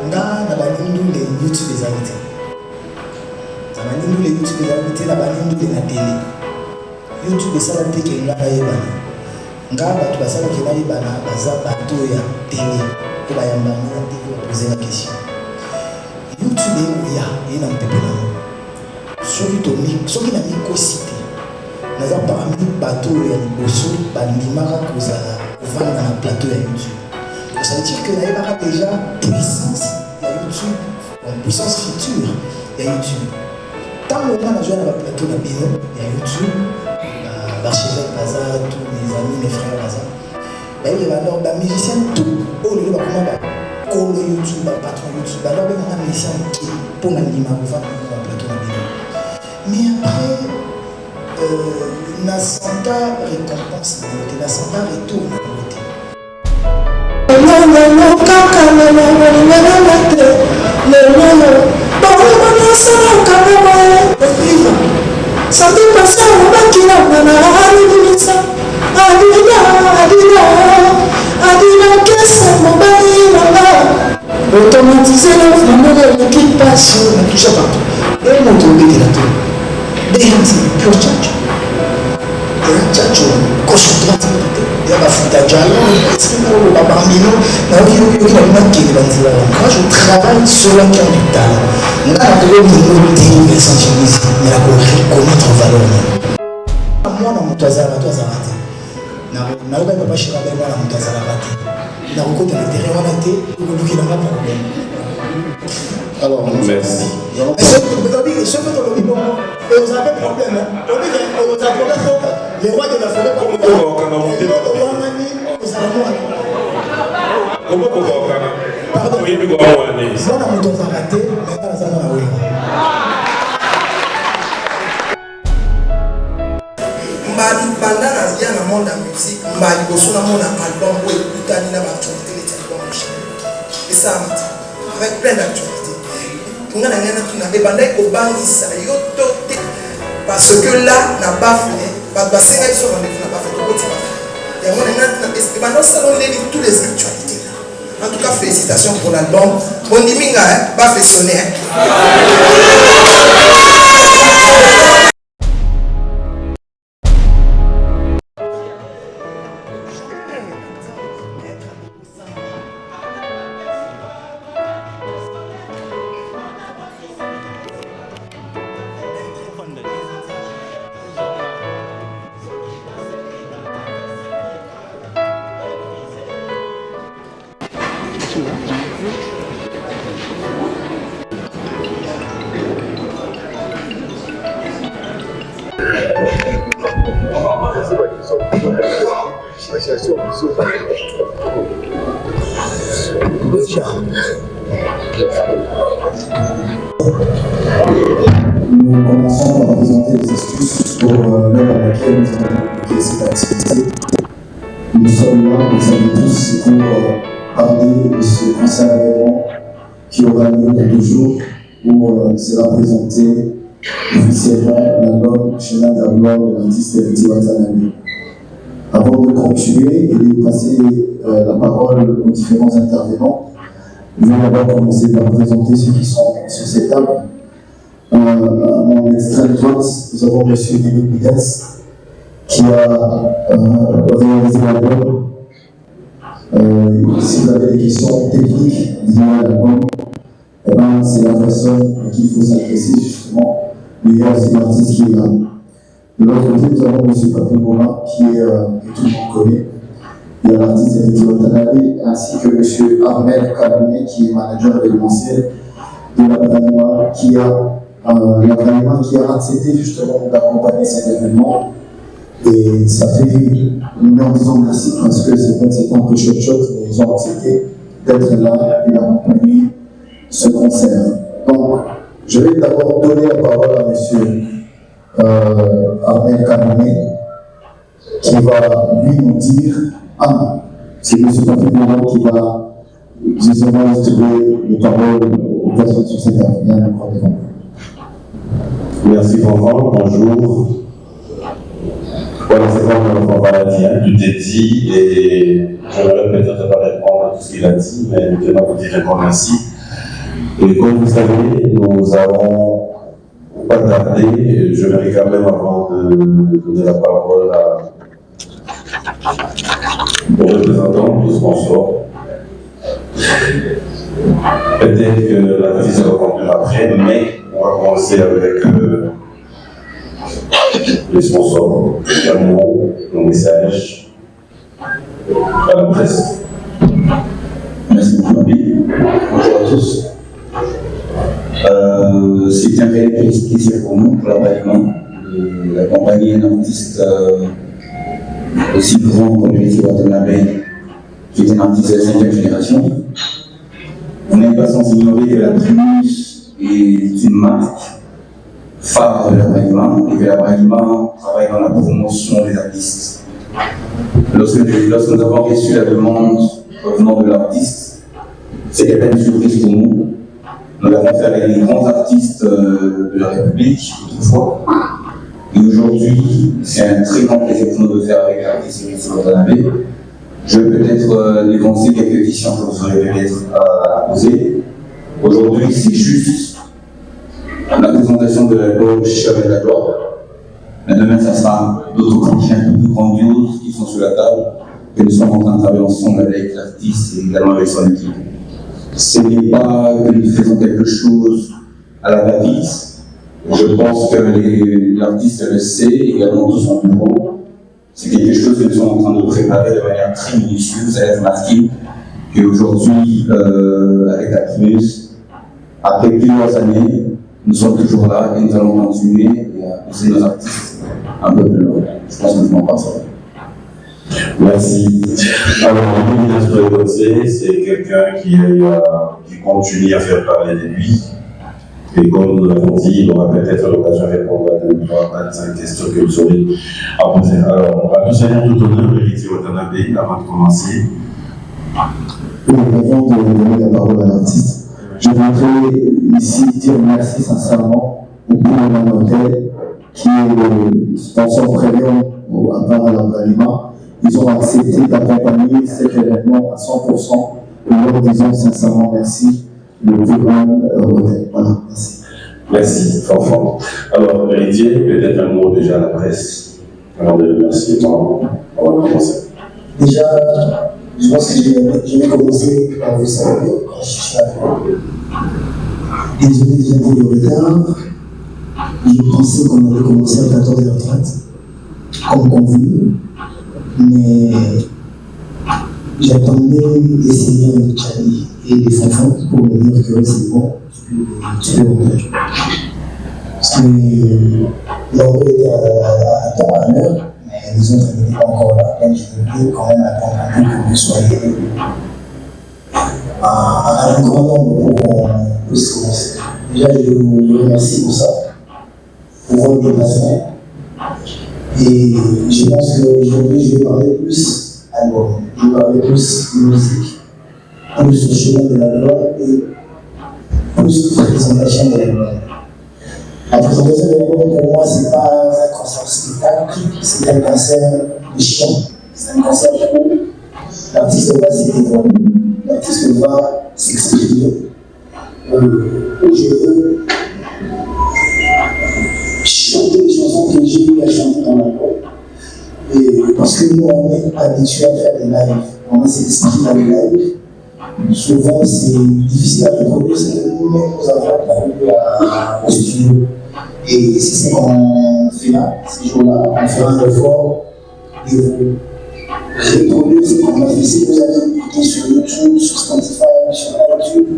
nga na banindu le YouTube ezalite. Na banindu le YouTube ezalite na banindu le na télé. YouTube esala te ke nga na yebana. Nga bato basala ke na yebana baza bato ya télé. Ko bayamba nga te ko poser la question. YouTube ya ina mpepela. Soki na mikosite. Naza parmi bato ya liboso bandimaka kozala kovanda na plateau ya YouTube. Ça veut dire que nous avons déjà puissance de YouTube, une puissance future de YouTube. Tant que nous avons joué dans le plateau de Bino, il y a YouTube, l'archevêque Baza, tous mes amis, mes frères Baza. Il y a alors des musiciens, tout, au lieu de comment YouTube, patron YouTube, alors il y a des musiciens qui pour l'anima dans le plateau de Bino. Mais après, la Santa récompense, la Santa retourne à côté. Automatiser le phénomène qui passe sur la touche à partout. Et mon tour de la tour. Des pure charge. Gauche droite, il y a la Jalo, la Bambino, moi je travaille sur le cœur du talent. Nous avons une mais la reconnaître valeur. Moi, dans mon toisard, toi, ça va. Je ne vais pas chercher la moi, dans mon toisard, je vais pas l'intérieur, je vais pas problème. Alors, merci. Ce que vous avez problème, les rois de la forêt, pardon, pendant le monde de la musique, je suis un album où il y a une actualité. Et ça, avec plein d'actualités. Parce que là, n'a pas fait, tous les actualités. En tout cas, félicitations pour l'album. Bon diminga, pas fait sonner. Nous commençons par présenter des excuses pour l'heure à laquelle nous avons publié cette activité. Nous sommes là, vous savez tous, pour parler de ce concert événement qui aura lieu dans 2 jours, où sera présenté officiellement l'album Chemin de la gloire de l'artiste Eriti Watanabe. Avant de continuer et de passer la parole aux différents intervenants, je vais d'abord commencer par présenter ceux qui sont sur cette table. À mon extrême droite, nous avons M. David Bidas, qui a réalisé l'album. Si vous avez des questions techniques liées à l'album, c'est la personne à qui il faut s'adresser justement. Il y a aussi l'artiste qui est là. De l'autre côté, nous avons M. Papi Boma, qui est que tout le monde connaît. Il y a l'artiste Eriti Watanabe, ainsi que M. Armel Kalame, qui est manager événementiel de l'Abrahima, qui a accepté justement d'accompagner cet événement. Et ça fait une heure, disons, merci, parce que c'est vrai que c'était un peu choc, mais ils ont accepté d'être là et d'accompagner ce concert. Donc, je vais d'abord donner la parole à M. Armel Kalame, qui va lui nous dire, c'est M. Papi Boma qui va justement distribuer les paroles aux personnes sur cette affaire. Merci Fanfan, bonjour. Voilà, c'est comme Fanfan l'a dit, tout est dit et je ne vais peut-être pas répondre à tout ce qu'il a dit, mais je vais vous dire un grand merci. Et comme vous savez, nous allons pas tarder. Je vais quand même, avant de donner la parole au représentant du sponsor, peut-être que l'artiste va conclure après, mais on va commencer avec les sponsors, également nos messages à la presse. Merci beaucoup, Nabi. Bonjour à tous. C'est un réel plaisir pour nous, pour l'avènement, d'accompagner un artiste aussi grand comme Héritier Watanabe, qui est un artiste de la 5e génération. On n'est pas sans ignorer que la Primus est une marque phare de l'avènement et que l'avènement travaille dans la promotion des artistes. Lorsque nous avons reçu la demande revenant de l'artiste, c'était pas une surprise pour nous. Nous l'avons fait avec les grands artistes de la République, autrefois. Et aujourd'hui, c'est un très grand plaisir pour nous de faire avec l'artiste Héritier Watanabe. Je vais peut-être défoncer quelques questions que vous aurez peut-être à poser. Aujourd'hui, c'est juste la présentation de l'album Chemin de la gloire. Mais demain, ça sera d'autres projets un peu plus grandioses qui sont sur la table, que nous sommes en train de travailler ensemble avec l'artiste et également avec son équipe. Ce n'est pas que nous faisons quelque chose à la va-vite. Je pense que l'artiste le sait, également tout son bureau. C'est quelque chose que nous sommes en train de préparer de manière très minutieuse. Vous allez remarquer qu'aujourd'hui, avec la Primus, après plusieurs années, nous sommes toujours là et nous allons continuer à pousser nos artistes un peu plus loin. Je pense que nous pouvons pas ça. Merci. Alors, Louis Nasbregotsé, c'est quelqu'un qui continue à faire parler de lui. Et comme nous l'avons dit, il aura peut-être l'occasion de répondre à 2, 3, 4, 5 questions que vous aurez à poser. Alors, à nous seigneur tout honneur, Héritier Watanabe, avant de commencer. Oui, avant de donner la parole à l'artiste, je voudrais ici dire merci sincèrement au gouvernement Hôtel, qui est le sponsor premium à part l'Alima. Ils ont accepté d'accompagner cet événement à 100%. Et leur disons sincèrement merci, le gouvernement Hôtel. Voilà, merci. Merci, fort. Alors, Héritier, peut-être un mot déjà à la presse, avant de le remercier. On va commencer. Déjà, je pense que je vais commencer par vous saluer quand je suis arrivé. Désolé déjà pour le retard. Je pensais qu'on allait commencer à 14h30, comme convenu. Mais j'attendais les seigneurs de Tchali et des enfants pour me dire que c'est bon, tu peux rentrer. Parce que l'envoi était à temps, à l'heure, mais les autres n'étaient pas encore là. Donc je voulais quand même attendre que vous soyez à un grand nombre pour qu'on puisse commencer. Déjà, je vous remercie pour ça, pour votre déplacement. Et je pense qu'aujourd'hui, je vais parler plus album, je vais parler plus musique, plus le chemin de la gloire et plus présentation de l'album. La présentation de l'album, pour moi, ce n'est pas un concert spectacle, c'est un concert de chant, c'est un concert où l'artiste va se dévoiler, l'artiste va s'exprimer. Où je veux chanter les chansons que j'ai eu à chanter dans l'album. Parce que nous, on est habitués à faire des lives. On a cet esprit dans les lives. Souvent, c'est difficile à reproduire ce que nous-mêmes nous avons au studio. Et c'est ce qu'on fait là, ces jours-là. On fera un effort de vous reproduire ce qu'on a fait. Si vous allez écouter sur YouTube, sur Spotify, sur YouTube,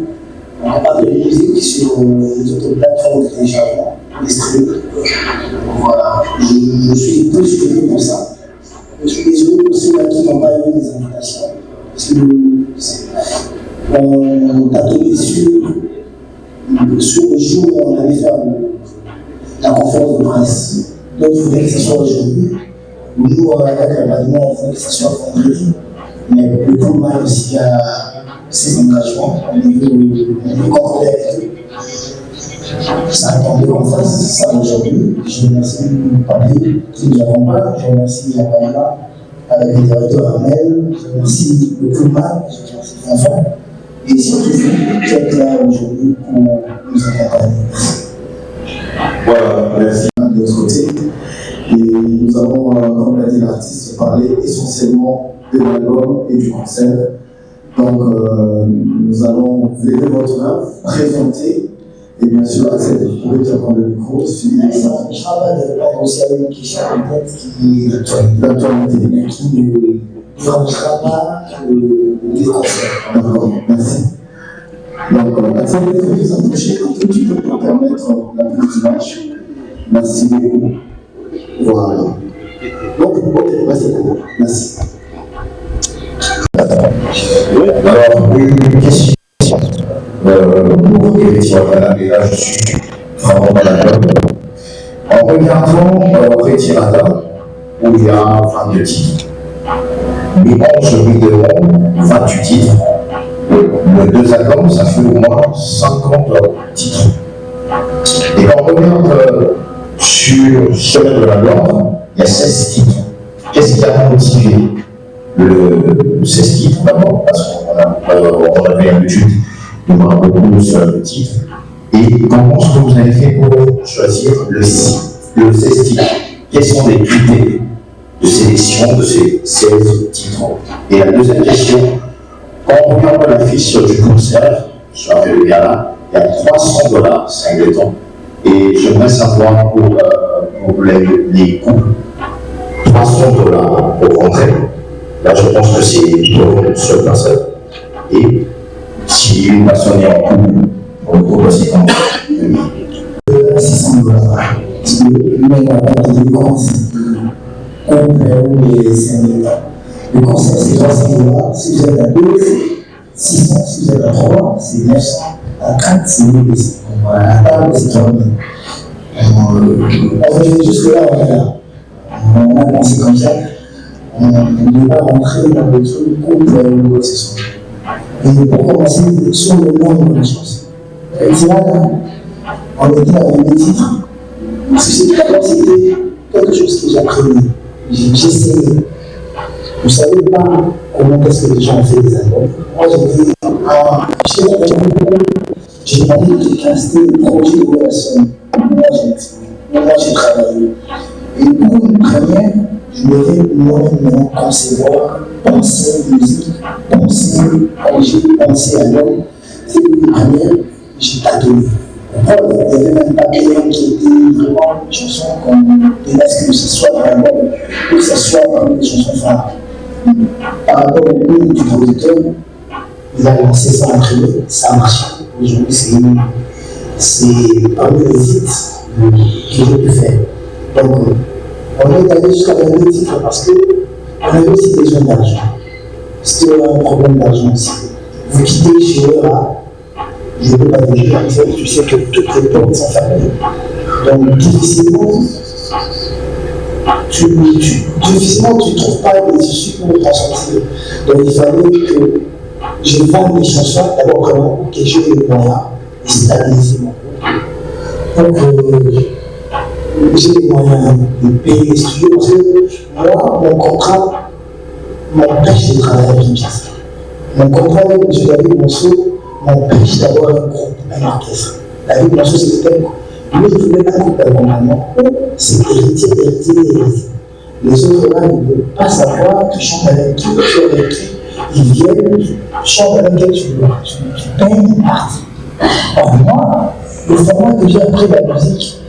on n'a pas de musique sur les autres plateformes de téléchargement, les streams. Voilà, je suis plus que pour ça. Je suis désolé pour ceux qui n'ont pas eu des invitations. Parce que on t'a tombé sur le jour où on allait faire la conférence de presse. Donc il faudrait que ce soit aujourd'hui. Nous, avec l'accompagnement, il faudrait que ce soit vendredi. Mais le plus mal aussi à ces engagements, on est concordé avec eux. Ça attendait qu'on fasse ça aujourd'hui. Je remercie Papi qui nous accompagne, je remercie Yapaïla avec le directeur Amel, je remercie le plus mal, je remercie François. Et surtout, qui est là aujourd'hui pour nous accompagner. Voilà, merci. De l'autre côté. Et nous avons, comme l'a dit l'artiste, parlé essentiellement de l'album et du concert. Donc, nous allons lever votre main, présenter, et bien sûr, accepter. Vous pouvez prendre le micro, suivre les Ça ne sera pas de répondre aussi à une question peut-être qui est l'actualité. mais qui ne dérangera pas les concerts. D'accord, merci. Donc, acceptez de vous approcher un tout petit peu pour permettre la prise d'image. Merci beaucoup. Voilà. Donc, ok, merci beaucoup. Merci. Alors, une question. Pour effectivement, et là, je suis vraiment d'accord. En regardant Retirada, où il y a 22 titres, les 11 vidéos, 28 titres, le 2 albums, ça fait au moins 50 titres. Et quand on regarde sur Semaine de la Gloire, il y a 16 titres. Qu'est-ce qui a motivé le 16 titres d'abord? Parce qu'on avait l'habitude de voir beaucoup sur le titre. Et comment est-ce que vous avez fait pour choisir le 16 titres? Quels sont les critères de sélection de ces 16 titres? Et la deuxième question, quand on regarde l'affiche du concert, sur le gala, il y a $300 singleton. Et j'aimerais savoir pour les coûts, $300 pour rentrer. Là, je pense que c'est pour une seule personne. Et si une personne est en couple, pour le couple, c'est quand même $600. Parce que même la partie des comptes, ou les 5 000. Le concert, c'est $300. Si vous êtes à 2, c'est 600. Si vous êtes à 3, c'est 900. À 4, c'est 1200. À table, c'est 3 000. On revient jusque-là, on est là. On a pensé comme ça. On ne va pas rentrer dans le truc pour quoi que ce soit. Et pour commencer, sur le nombre de choses. C'est là, on était avec des titres. Parce que c'était quelque chose que j'apprenais. J'essayais. Vous ne savez pas comment est-ce que les gens ont fait des albums. Moi, j'ai demandé de caster le projet de relation. Moi, j'ai travaillé. Et pour une première, je devais moi-même concevoir, penser musique, penser projet, penser album. C'est une première, j'ai tâtonné. Il n'y avait même pas quelqu'un qui était vraiment une chanson comme que ce soit dans l'album, que ce soit parmi les chansons phares. Par rapport au goût du producteur, il a lancé ça en privé, ça a marché. Aujourd'hui, c'est parmi les hits qu'il a pu faire. Donc, on est allé jusqu'à 22 titres parce qu'on avait aussi besoin d'argent. C'était un problème d'argent aussi. Vous quittez chez Eura, je ne peux pas dire comme ça, tu sais que toutes les portes sont fermées. Donc, difficilement, tu ne trouves pas les issues pour t'en sortir. Donc, il fallait que je vende mes chansons d'abord vraiment pour que j'ai les moyens de stabiliser mon groupe. Donc, j'ai les moyens de payer les studios parce que moi, mon contrat m'empêche de travailler avec une pièce. Mon contrat avec M. David Monceau m'empêche d'avoir un groupe, un orchestre. David Monceau, c'était un groupe. Lui, il voulait un groupe d'accompagnement. C'est héritier. Les autres là, ils ne veulent pas savoir tu chantes avec qui, tu es avec qui. Ils viennent, tu chantes avec qui, tu payes une partie. Or, moi, le format que j'ai appris de la musique,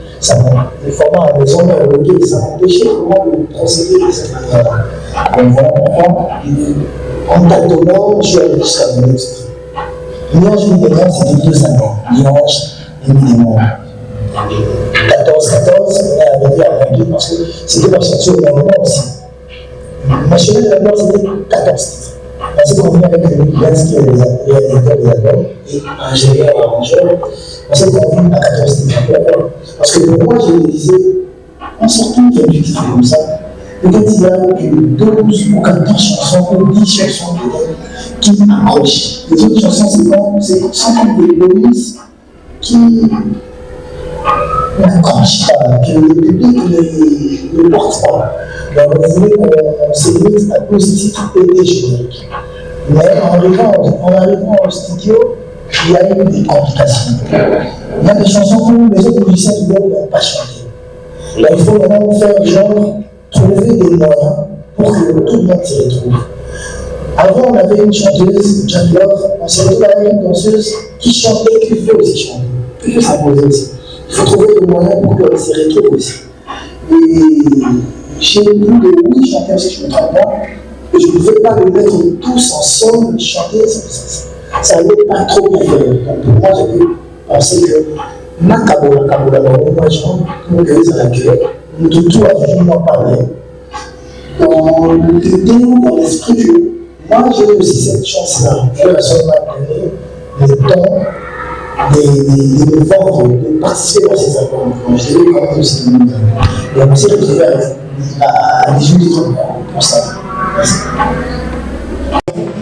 le format à maison de ça m'empêchait vraiment de procéder de cette manière-là. Donc voilà pourquoi, en tâtonnant, je suis allé jusqu'à mon titre. Nuange évidemment, c'était 2 albums. Nuange, évidemment. 14, on a arrêté à 22 parce que c'était pas sorti au moment aussi. National d'abord, c'était 14 titres. Parce qu'on vient avec les Miglens qui est les réalisateurs des albums et ingénieur et arrangeur, on s'est convenu à 14 titres. Pourquoi? Parce que pour moi, je me disais, en sortant qu'il y a du titre comme ça, peut-être il y a une 12 ou 14 chansons ou 10 chansons qui accrochent. Les autres chansons, c'est simplement des bonus qui n'accrochent pas, que le public ne porte pas. Donc, vous voulez qu'on s'est mis à cause du titre et des génériques. Mais en arrivant au studio, il y a eu des complications. Il y a des chansons où les autres musiciens du monde n'ont pas chanté. Là, il faut vraiment faire genre, trouver des moyens pour que tout le monde s'y retrouve. Avant, on avait une chanteuse, Jacques-Laure, on s'est retrouvé avec une danseuse qui chantait, qui fait aussi chanter, qui fait s'imposer aussi. Il faut trouver des moyens pour qu'elle s'y retrouve aussi. Et j'ai plus de 8 chanteurs, si je ne me trompe pas, et je ne pouvais pas les mettre tous ensemble, chanter, ça n'allait pas trop bien faire. Donc pour moi, j'avais pensé que ma Kabola, moi, je me à la gueule, nous tout à toujours m'en parler. Dans l'idée ou dans l'esprit que moi, j'ai aussi cette chance-là, que la soeur m'a donné le temps de me vendre, de participer dans ces albums. Je l'ai eu quand même aussi. Et on s'est retrouvé à 18 ans pour ça.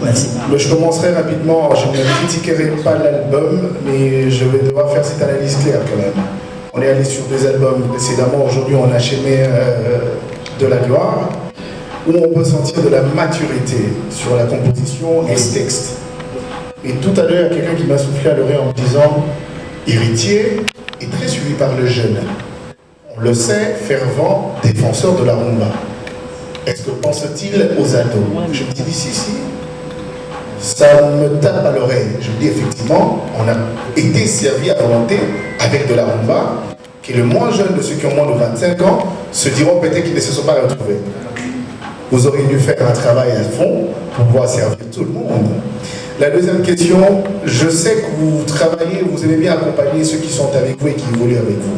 Merci. Je commencerai rapidement. Je ne critiquerai pas l'album, mais je vais devoir faire cette analyse claire quand même. On est allé sur des albums précédemment. Aujourd'hui, on a Chémé de la gloire, où on peut sentir de la maturité sur la composition et le texte. Et tout à l'heure, il y a quelqu'un qui m'a soufflé à l'oreille en me disant Héritier est très suivi par le jeune. On le sait, fervent défenseur de la rumba. Est-ce que pense-t-il aux ados? Je me dis si. Ça me tape à l'oreille. Je me dis effectivement, on a été servi à volonté avec de la rumba, qui le moins jeune de ceux qui ont moins de 25 ans se diront peut-être qu'ils ne se sont pas retrouvés. Vous auriez dû faire un travail à fond pour pouvoir servir tout le monde. La deuxième question, je sais que vous travaillez, vous aimez bien accompagner ceux qui sont avec vous et qui évoluent avec vous.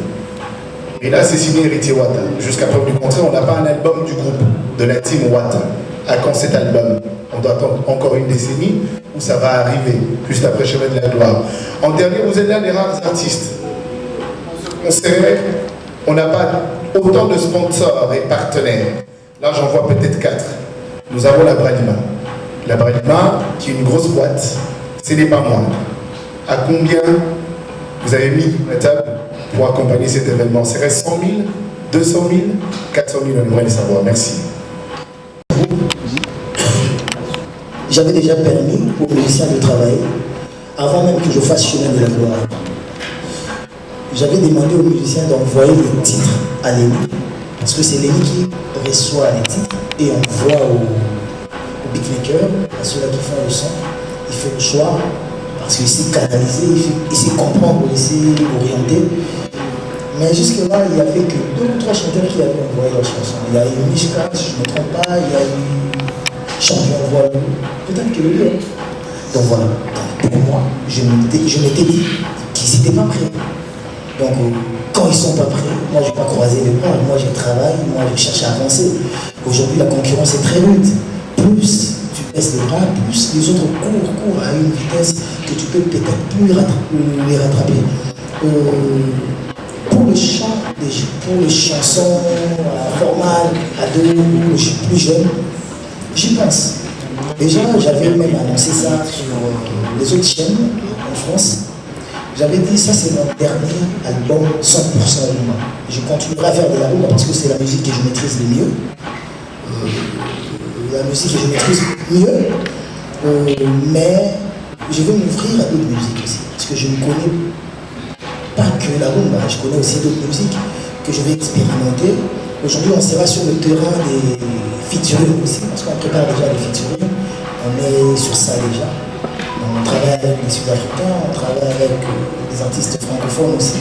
Et là, c'est signé Héritier Wata. Jusqu'à preuve du contraire, on n'a pas un album du groupe, de la team Wata. À quand cet album? On doit attendre encore une décennie où ça va arriver, juste après Chemin de la Gloire. En dernier, vous êtes l'un des rares artistes. On sait, on n'a pas autant de sponsors et partenaires. Là, j'en vois peut-être 4. Nous avons la Bralima. La Bralima, qui est une grosse boîte, ce n'est pas moi. À combien vous avez mis la table pour accompagner cet événement? C'est 100 000, 200 000, 400 000, on aimerait le savoir. Merci. J'avais déjà permis aux musiciens de travailler avant même que je fasse Chemin de la Gloire. J'avais demandé aux musiciens d'envoyer les titres à Lémi, parce que c'est Lémi qui reçoit les titres et envoie au beatmaker, à ceux-là qui font le son. Il fait le choix, parce qu'il sait canaliser, il sait comprendre, il sait orienter. Mais jusque-là, il n'y avait que 2 ou 3 chanteurs qui avaient envoyé leurs chansons. Il y a eu Mishka, si je ne me trompe pas, il y a eu Champion Voile, peut-être que lui. Donc voilà, pour moi, je m'étais dit qu'ils n'étaient pas prêts. Donc quand ils ne sont pas prêts, moi je n'ai pas croisé les bras, moi je travaille, moi je cherche à avancer. Aujourd'hui la concurrence est très rude. Plus tu baisses les bras, plus les autres courent à une vitesse que tu peux peut-être plus les rattraper. Pour le chant, pour les chansons formales, ados, plus jeunes, j'y pense. Déjà, j'avais même annoncé ça sur les autres chaînes en France. J'avais dit, ça c'est mon dernier album 100% rumba. Je continuerai à faire de la rumba parce que c'est la musique que je maîtrise le mieux. La musique que je maîtrise mieux. Mais je veux m'ouvrir à d'autres musiques aussi. Parce que je ne connais pas que la rumba, je connais aussi d'autres musiques que je vais expérimenter. Aujourd'hui, on sera sur le terrain des featuring aussi, parce qu'on prépare déjà les featuring. On est sur ça déjà. On travaille avec les Sud-Africains, on travaille avec des artistes francophones aussi,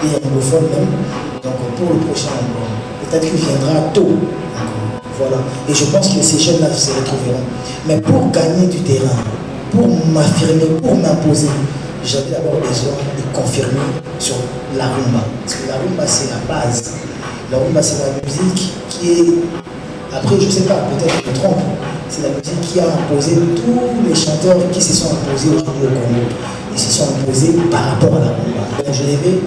et anglophones même. Donc pour le prochain album, peut-être qu'il viendra tôt. Donc, voilà. Et je pense que ces jeunes-là se retrouveront. Mais pour gagner du terrain, pour m'affirmer, pour m'imposer, j'avais d'abord besoin de confirmer sur la rumba. Parce que la rumba, c'est la base. La rumba, c'est la musique qui est... Après, je ne sais pas, peut-être que je me trompe. C'est la musique qui a imposé tous les chanteurs qui se sont imposés aujourd'hui au Congo. Ils se sont imposés par rapport à la rumba. Donc je devais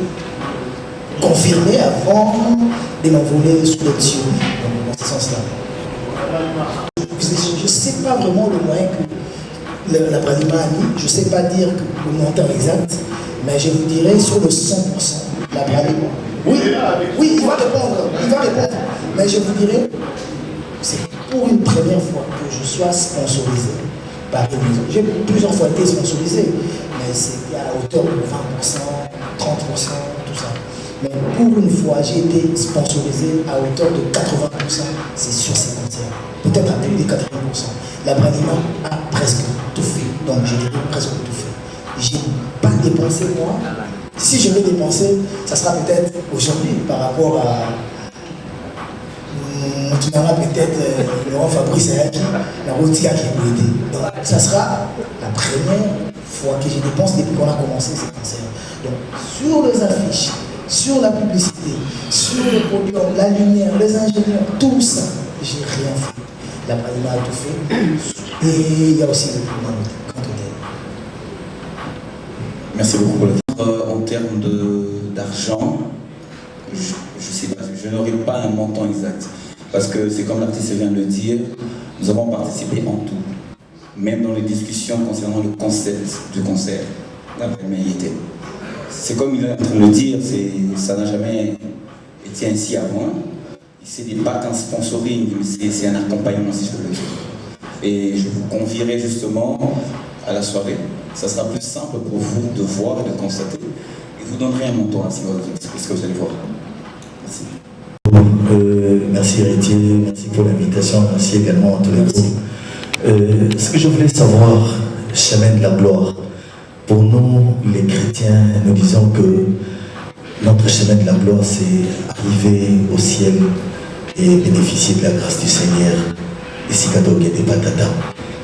confirmer avant de m'envoler sous les cieux. Donc dans ce sens-là. Je ne sais pas vraiment le moyen que la Bralima a mis. Je ne sais pas dire le montant exact. Mais je vous dirais sur le 100%, la Bralima. Oui, il va répondre. Mais je vous dirais, c'est pour une première fois que je sois sponsorisé par une maison. J'ai plusieurs fois été sponsorisé, mais c'était à hauteur de 20%, 30%, tout ça. Mais pour une fois, j'ai été sponsorisé à hauteur de 80%, c'est sur ces concerts. Peut-être à plus de 80%. La Branima a presque tout fait, donc j'ai presque tout fait. Je n'ai pas dépensé moi. Si je vais dépenser, ça sera peut-être aujourd'hui par rapport à. Tu n'auras peut-être Laurent Fabrice Ayaki, la Rotika qui a aidé. Donc ça sera la première fois que je dépense depuis qu'on a commencé ces concerts. Donc sur les affiches, sur la publicité, sur le podium, la lumière, les ingénieurs, tout ça, j'ai rien fait. La Branima a tout fait. Et il y a aussi le programme cantonais. Merci beaucoup pour le temps. En termes d'argent, je sais pas, je n'aurai pas un montant exact. Parce que c'est comme l'artiste vient de le dire, nous avons participé en tout. Même dans les discussions concernant le concept du concert, la première y était. C'est comme il est en train de le dire, ça n'a jamais été ainsi avant. Ce n'est pas qu'un sponsoring, mais c'est un accompagnement, si je peux le dire. Et je vous convierai justement à la soirée. Ça sera plus simple pour vous de voir et de constater. Et vous donnerez un montant à ce que vous allez voir. Merci. Merci Héritier, merci pour l'invitation, merci également à tous les groupes. Ce que je voulais savoir, chemin de la gloire, pour nous les chrétiens, nous disons que notre chemin de la gloire c'est arriver au ciel et bénéficier de la grâce du Seigneur. Et si Kadogue n'est pas tata,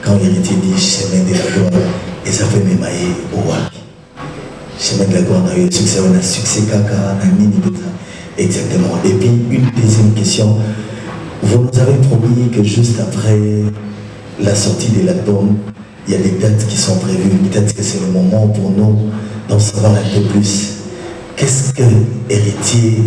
quand Héritier dit chemin de la gloire, et ça fait m'émailler au wapi. Chemin de la gloire, on a eu un succès kaka, un mini bêta. Exactement. Et puis une deuxième question. Vous nous avez promis que juste après la sortie de l'album, il y a des dates qui sont prévues. Peut-être que c'est le moment pour nous d'en savoir un peu plus. Qu'est-ce que Héritier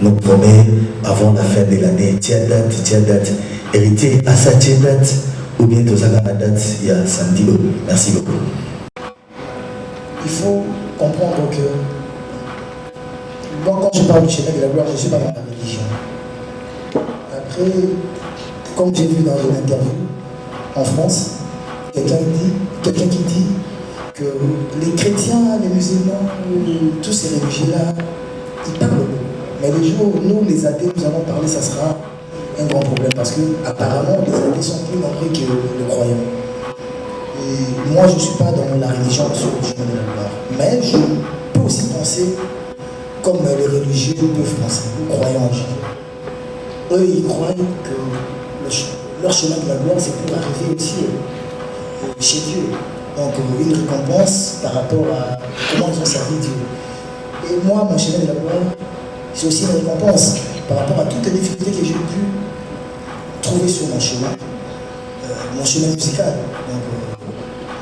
nous promet avant la fin de l'année? Tiens date. Héritier, à sa date ou bien tous à la date, il y a samedi. Merci beaucoup. Il faut comprendre que moi, quand je parle du chemin de la gloire, je ne suis pas dans la religion. Après, comme j'ai vu dans une interview en France, quelqu'un qui dit que les chrétiens, les musulmans, tous ces religieux-là, ils parlent beaucoup. Mais le jour où nous, les athées, nous allons parler, ça sera un grand problème parce que apparemment les athées sont plus nombreux que les croyants. Et moi, je ne suis pas dans la religion sur le chemin de la gloire. Mais je peux aussi penser comme les religieux peuvent penser, les croyants en Dieu. Eux, ils croient que leur chemin de la gloire, c'est pour arriver aussi chez Dieu. Donc, une récompense par rapport à comment ils ont servi Dieu. Et moi, mon chemin de la gloire, c'est aussi une récompense par rapport à toutes les difficultés que j'ai pu trouver sur mon chemin musical. Donc,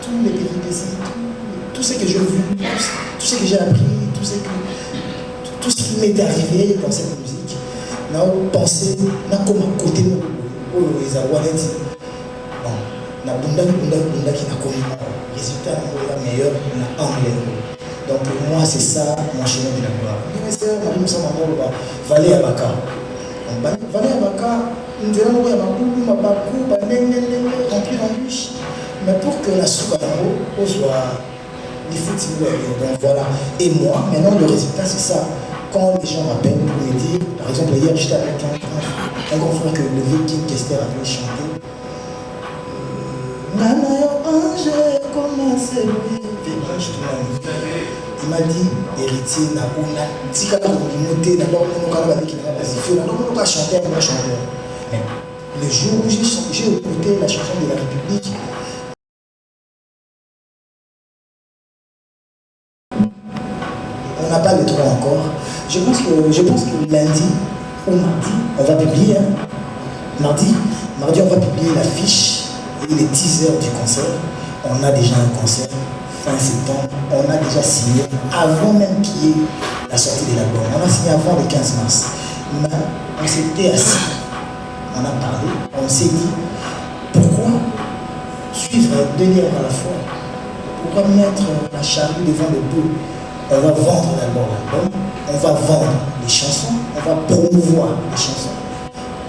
tous les péripéties, tout ce que j'ai vu, tout ce que j'ai appris, tout ce qui m'est arrivé dans cette musique, n'a pensé, n'a comme à côté de les Aouanetti. Bon, n'a bunda qui n'a commis le résultat la meilleure, n'a anglais. Donc pour moi, c'est ça mon chemin de la gloire. Mais c'est un peu ça, maman, Valé à Baka. Valé à Baka, nous dirons, oui, ma bakou, rempli d'embûches. Mais pour que la soupe à l'eau soit difficile, donc voilà. Et moi, maintenant, le résultat, c'est ça. Quand les gens m'appellent pour me dire, par exemple, hier, j'étais avec un grand frère que le vieux Kim Kester avait chanté. Il m'a dit, héritier, le jour où j'ai écouté la chanson de la République, on n'a pas le droit encore. Je pense que lundi ou mardi, on va publier. Mardi, on va publier l'affiche et les teasers du concert. On a déjà un concert fin septembre. On a déjà signé avant même qu'il y ait la sortie de l'album. On a signé avant le 15 mars. Mais on s'était assis, on a parlé, on s'est dit pourquoi suivre deux liens à la fois? Pourquoi mettre la charrue devant le bœuf? On va vendre d'abord l'album, on va vendre les chansons, on va promouvoir les chansons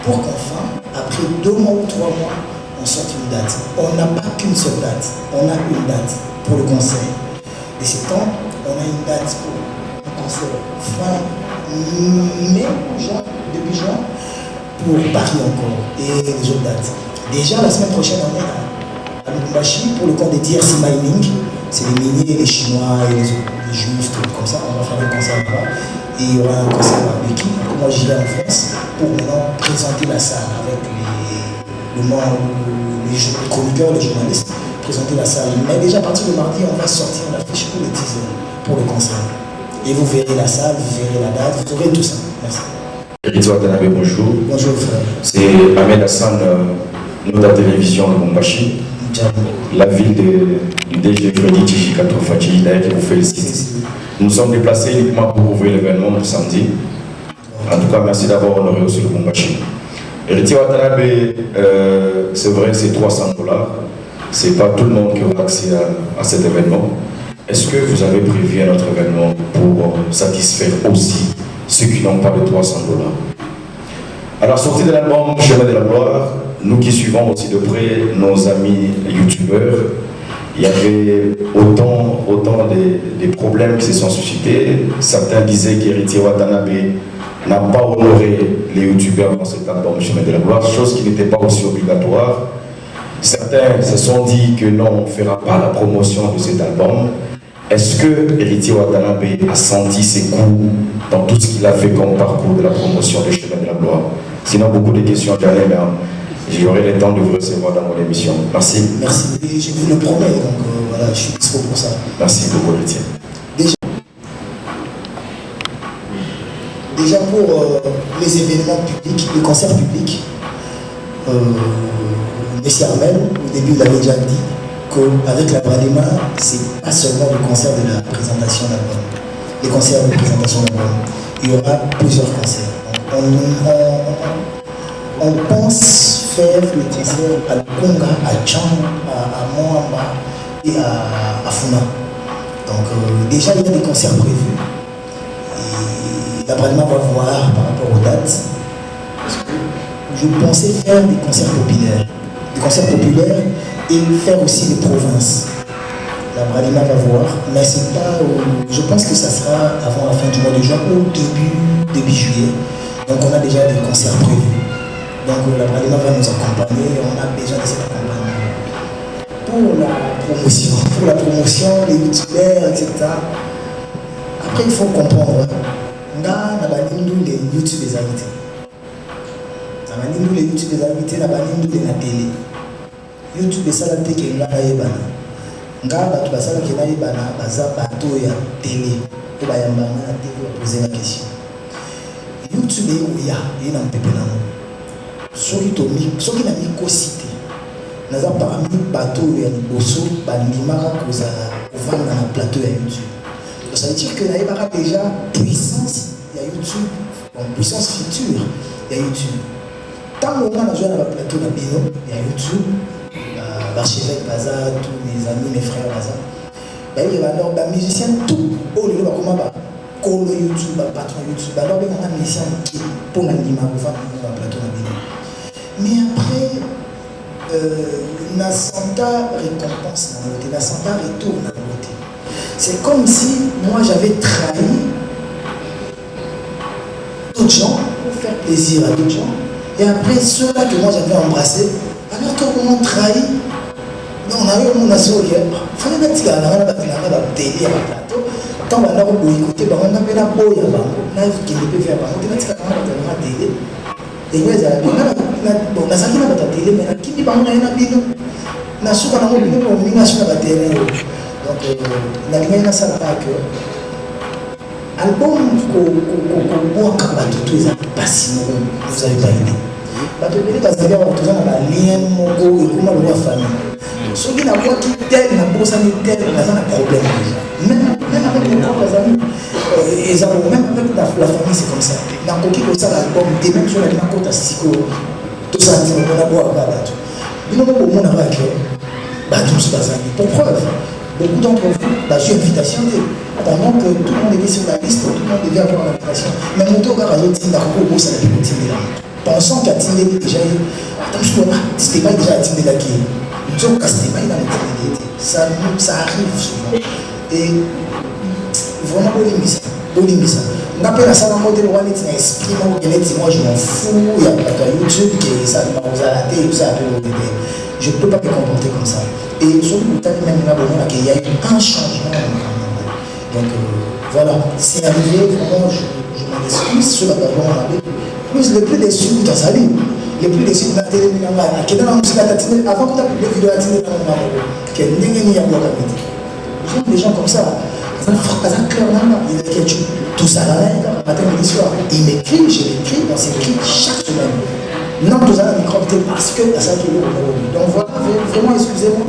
pour qu'enfin, après 2 mois ou 3 mois, on sorte une date. On n'a pas qu'une seule date, on a une date pour le concert. de septembre, on a une date pour un concert fin mai, juin, début juin, pour Paris encore et les autres dates. Déjà la semaine prochaine, on est à Lubumbashi pour le compte des DRC Mining. C'est les miniers, les Chinois et les Juifs, tout comme ça. On va faire un concert là-bas. Et il y aura un concert à Béki, comme moi j'y vais en France, pour maintenant présenter la salle avec les chroniqueurs, les journalistes, présenter la salle. Mais déjà à partir de mardi, on va sortir l'affiche pour le teaser, pour le concert. Et vous verrez la salle, vous verrez la date, vous verrez tout ça. Merci. Héritier Watanabe, bonjour. Bonjour frère. C'est Ahmed Hassan, notre télévision de Lubumbashi, la ville du DG Freddy Tchikato Fachi, d'ailleurs qui vous félicite. Nous sommes déplacés uniquement pour ouvrir l'événement de samedi. En tout cas, merci d'avoir honoré aussi le Lubumbashi. Héritier Watanabe, c'est vrai, c'est $300. C'est pas tout le monde qui aura accès à cet événement. Est-ce que vous avez prévu un autre événement pour satisfaire aussi ceux qui n'ont pas de $300? À la sortie de l'album Chemin de la Gloire, nous qui suivons aussi de près nos amis youtubeurs, il y avait autant des problèmes qui se sont suscités. Certains disaient qu'Héritier Watanabe n'a pas honoré les youtubeurs dans cet album Chemin de la Gloire, chose qui n'était pas aussi obligatoire. Certains se sont dit que non, on ne fera pas la promotion de cet album. Est-ce que Héritier Watanabe a senti ses coups dans tout ce qu'il a fait comme parcours de la promotion de Chemin de la Gloire? Sinon, beaucoup de questions derrière, mais j'aurai le temps de vous recevoir dans mon émission. Merci. Merci. Et je vous le promets, donc voilà, je suis dispo pour ça. Merci beaucoup, Héritier. Déjà pour les événements publics, les concerts publics, M. Armel, au début, il avait déjà dit qu'avec la Bradema, c'est pas seulement le concert de la présentation d'album, les concerts de présentation d'album. Il y aura plusieurs concerts. On pense faire le concert à Konga, à Tchang, à Moamba et à Funa. Donc déjà, il y a des concerts prévus. Et la Bradema va voir par rapport aux dates. Parce que je pensais faire des concerts populaires. Et faire aussi des provinces. La Bradema va voir, mais c'est pas. Je pense que ça sera avant la fin du mois de juin ou début juillet. Donc on a déjà des concerts prévus. Donc la Bradema va nous accompagner, on a besoin de cet accompagnement. Pour la promotion, les youtubeurs, etc. Après il faut comprendre. On a les YouTube des invités. Les YouTube des invités, la télé. YouTube esala te ke nga yebana nga bato basala ke na yebana baza bato ya télé to bayamba na télé ba poser la question. YouTube ya ina mpepe na soki na mikosité naza parmi bato ya liboso bandimaka kozala kovanda na plateau ya YouTube. Ça veut dire que na yebaka déjà puissance ya YouTube, puissance future ya YouTube. Tant on a joué na plateau na bino ya YouTube, l'archevêque Baza, tous mes amis, mes frères Baza. Alors, les musiciens, tout, comme YouTube, patron YouTube, alors il y a un musicien qui est pour l'anima, plateau. Mais après, la Santa récompense, la Santa retourne à côté. C'est comme si moi j'avais trahi d'autres gens pour faire plaisir à d'autres gens. Et après, ceux-là que moi j'avais embrassés, alors qu'on m'a trahi. On a eu mon assaut hier. Il fallait mettre la télé à la plateau. Tant qu'on a écouté, on a fait la boue à Bango. Là, il faut qu'il peut faire Bango. On a la télé. Et on a dit la télé, mais qui dit Bango, on a dit on a su qu'on a dit on a su la télé. Donc, la lumière n'a pas que. Album qu'on boit comme tout est pas si vous avez pas idée. Parce que les Brésiliens ont toujours un lien mongo et comment le voir famille. Ceux qui n'ont pas qui tel, n'a pas ça ni tel, ils ont un problème déjà. Même avec les propres amis, même avec la famille, c'est comme ça. Dans le cas ça l'album, et même sur la côte à Siko, tout ça, on a beau avoir là. Du moment où on a vu que tous les amis, pour preuve, beaucoup d'entre vous, j'ai une invitation pendant que tout le monde était sur la liste, tout le monde devait avoir l'invitation. Mais mon tour à l'autre, il a beaucoup ça n'a plus continué là. Pensons qu'à Tindé déjà, attention, c'était pas déjà à Tindé là qui est. Nous sommes castés, pas dans les Tindé. Ça arrive souvent. Et vraiment, Bolimbisa. On appelle ça un modèle où on est un esprit, moi je m'en fous, il y a pas de YouTube qui ça m'a raté, tout ça. Je ne peux pas me comporter comme ça. Et surtout, même il y a eu un changement. Donc voilà, c'est arrivé, vraiment, je m'en excuse sur la plateforme. Plus le plus déçu dans sa vie, le plus déçu dans la télé, qui est dans la musique avant que tu aies publié une vidéo à Tine, qui est n'engagé à boire à des gens comme ça, ça a clairement, il a tout ça là, matin, midi, soir. Il m'écrit, je l'écris dans ses écrits chaque semaine. Non, tout ça, il croit parce que ça qui est donc voilà, vraiment, excusez-moi,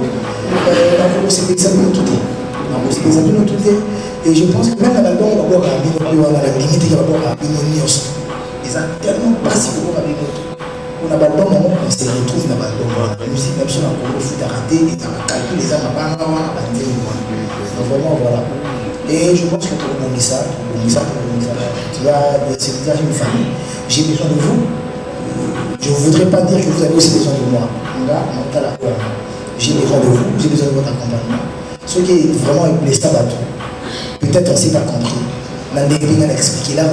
c'est examiné tout. Et je pense que même dans l'album, on va voir la limite, il va voir ils ont tellement passé pour avec nous. On a l'album, on se retrouve dans l'album. La musique, même si on a un foot à rater, et on a calculé les gens, on a pas donc vraiment, voilà. Et je pense que pour ça, tu as une famille. J'ai besoin de vous. Je ne voudrais pas dire que vous avez aussi besoin de moi. J'ai besoin de vous, j'ai besoin de votre accompagnement. Ce qui est vraiment blessé à tout. Peut-être on ne s'est pas compris. On a expliqué là,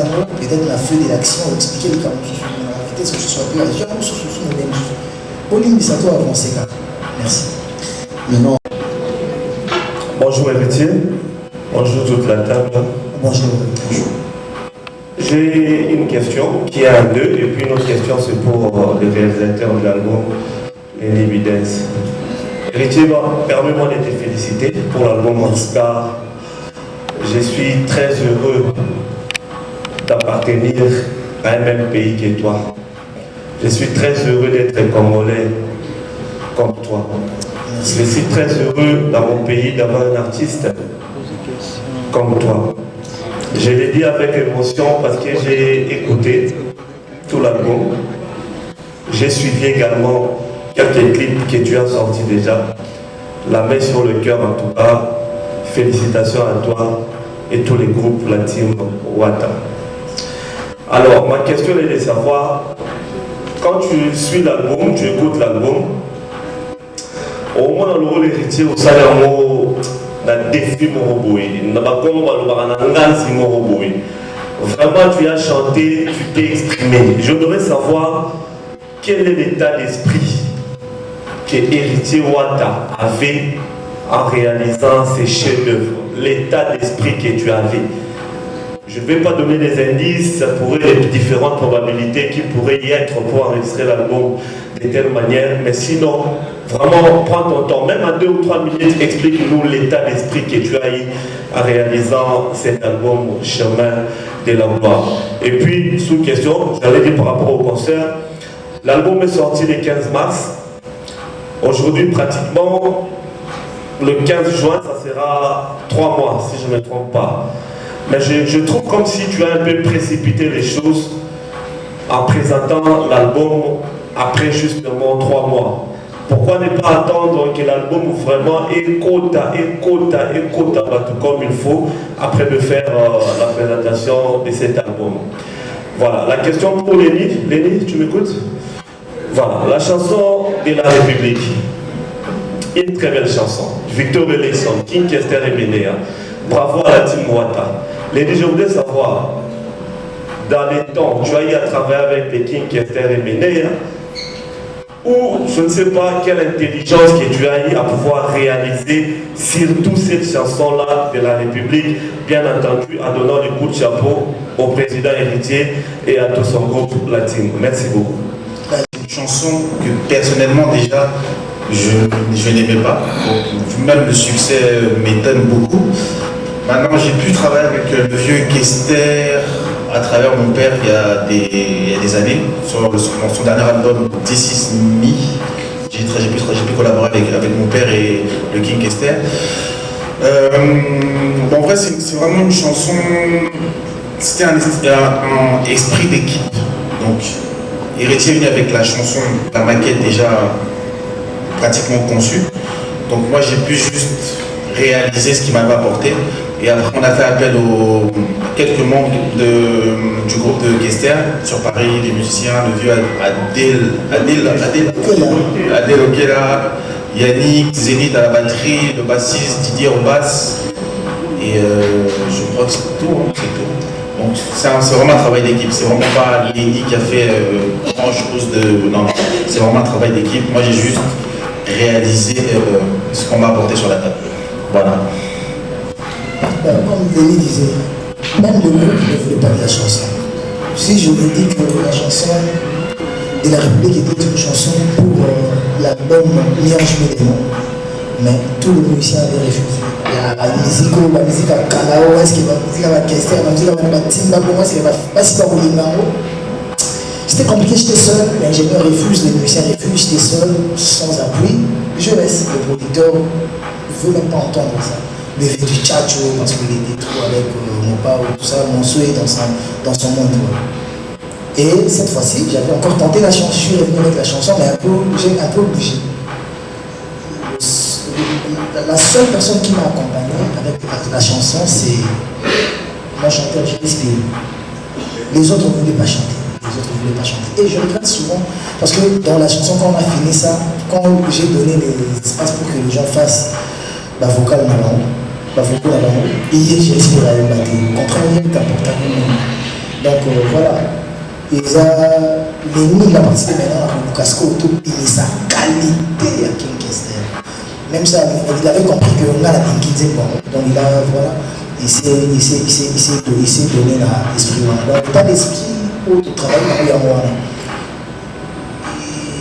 peut-être on a fait de l'action, on a expliqué le cas. Peut-être que ce soit plus agir, ou ce soit le même chose. Pauline Bissato a avancé là. Merci. Maintenant. Bonjour héritier. Bonjour toute la table. Bonjour. J'ai une question qui est à deux, et puis une autre question c'est pour le réalisateur de l'album, Lenny Bidens. Héritier, permets-moi de te féliciter pour l'album en tout cas. Je suis très heureux d'appartenir à un même pays que toi. Je suis très heureux d'être congolais comme toi. Je suis très heureux dans mon pays d'avoir un artiste comme toi. Je l'ai dit avec émotion parce que j'ai écouté tout l'album. J'ai suivi également quelques clips que tu as sortis déjà. La main sur le cœur en tout cas. Félicitations à toi et tous les groupes, la team Wata. Alors, ma question est de savoir, quand tu suis l'album, tu écoutes l'album, au moins dans le rôle héritier, au salaire, dans défi vraiment, tu as chanté, tu t'es exprimé. Je voudrais savoir quel est l'état d'esprit que héritier Wata avait en réalisant ces chefs-d'œuvre, l'état d'esprit que tu avais. Je ne vais pas donner des indices, ça pourrait être différentes probabilités qui pourraient y être pour enregistrer l'album de telle manière, mais sinon, vraiment, prends ton temps, même en 2 ou 3 minutes, explique-nous l'état d'esprit que tu as eu en réalisant cet album Chemin de la gloire. Et puis, sous question, j'allais dire par rapport au concert, l'album est sorti le 15 mars. Aujourd'hui, pratiquement, le 15 juin, ça sera 3 mois, si je ne me trompe pas. Mais je trouve comme si tu as un peu précipité les choses en présentant l'album après justement 3 mois. Pourquoi ne pas attendre que l'album vraiment écoute comme il faut après de faire la présentation de cet album. Voilà, la question pour Lenny. Lenny, tu m'écoutes? Voilà, la chanson de la République. Une très belle chanson. Victor Eleison, King Kester et Benea. Bravo à la team Wata. Lenny, je voudrais savoir, dans les temps, tu as eu à travailler avec les King Kester et Benea, ou je ne sais pas quelle intelligence que tu as eu à pouvoir réaliser surtout cette chanson-là de la République, bien entendu en donnant du coup de chapeau au président héritier et à tout son groupe latino. Merci beaucoup. Une chanson que personnellement déjà je n'aimais pas, même le succès m'étonne beaucoup. Maintenant j'ai pu travailler avec le vieux Kester à travers mon père il y a des années, sur son dernier album This Is Me. J'ai pu collaborer avec mon père et le King Kester. En vrai c'est vraiment une chanson, c'était un esprit d'équipe. Donc héritier venu avec la chanson, la maquette déjà pratiquement conçue. Donc moi j'ai pu juste réaliser ce qu'il m'avait apporté. Et après on a fait appel aux quelques membres du groupe de Kester sur Paris, des musiciens, le vieux Adel Okela, Yannick, Zénith à la batterie, le bassiste Didier au basse, Et je crois que c'est tout, hein, c'est tout. Donc c'est vraiment un travail d'équipe, c'est vraiment pas Lenny qui a fait grand chose de... Non, c'est vraiment un travail d'équipe. Moi j'ai juste réalisé ce qu'on m'a apporté sur la table. Voilà. Comme Lenny disait, même le groupe ne voulait pas de la chanson. Si je me dis que la chanson de la République était une chanson pour l'album Mirage Médémon, mais tous les musiciens avaient refusé. La musique à Kalao, est-ce qu'il y a la musique à l'orchestre, la musique à Matimba, pour moi, c'est pas si pas c'était compliqué, j'étais seul, l'ingénieur refuse, les musiciens refusent, j'étais seul, sans appui. Je laisse, le producteur ne veut même pas entendre ça. Il fait du tchatcho parce qu'il était trop avec mon père ou tout ça, mon souhait dans son monde. Et cette fois-ci, j'avais encore tenté la chanson, je suis revenu avec la chanson, mais j'ai un peu bougé. La seule personne qui m'a accompagné avec la chanson, c'est mon chanteur Gilles. Les autres ne voulaient pas chanter. Et je regrette souvent, parce que dans la chanson, quand on a fini ça, quand j'ai donné les espaces pour que les gens fassent la vocale là-haut, et j'ai essayé de la battre, contrairement à donc voilà. Lenny a participé maintenant à Casco, tout et sa qualité à King Kester. Même ça, il avait compris qu'on a la King bon, donc il a, voilà, il s'est donné l'esprit. Donc, pas d'esprit où tu travailles dans le moi.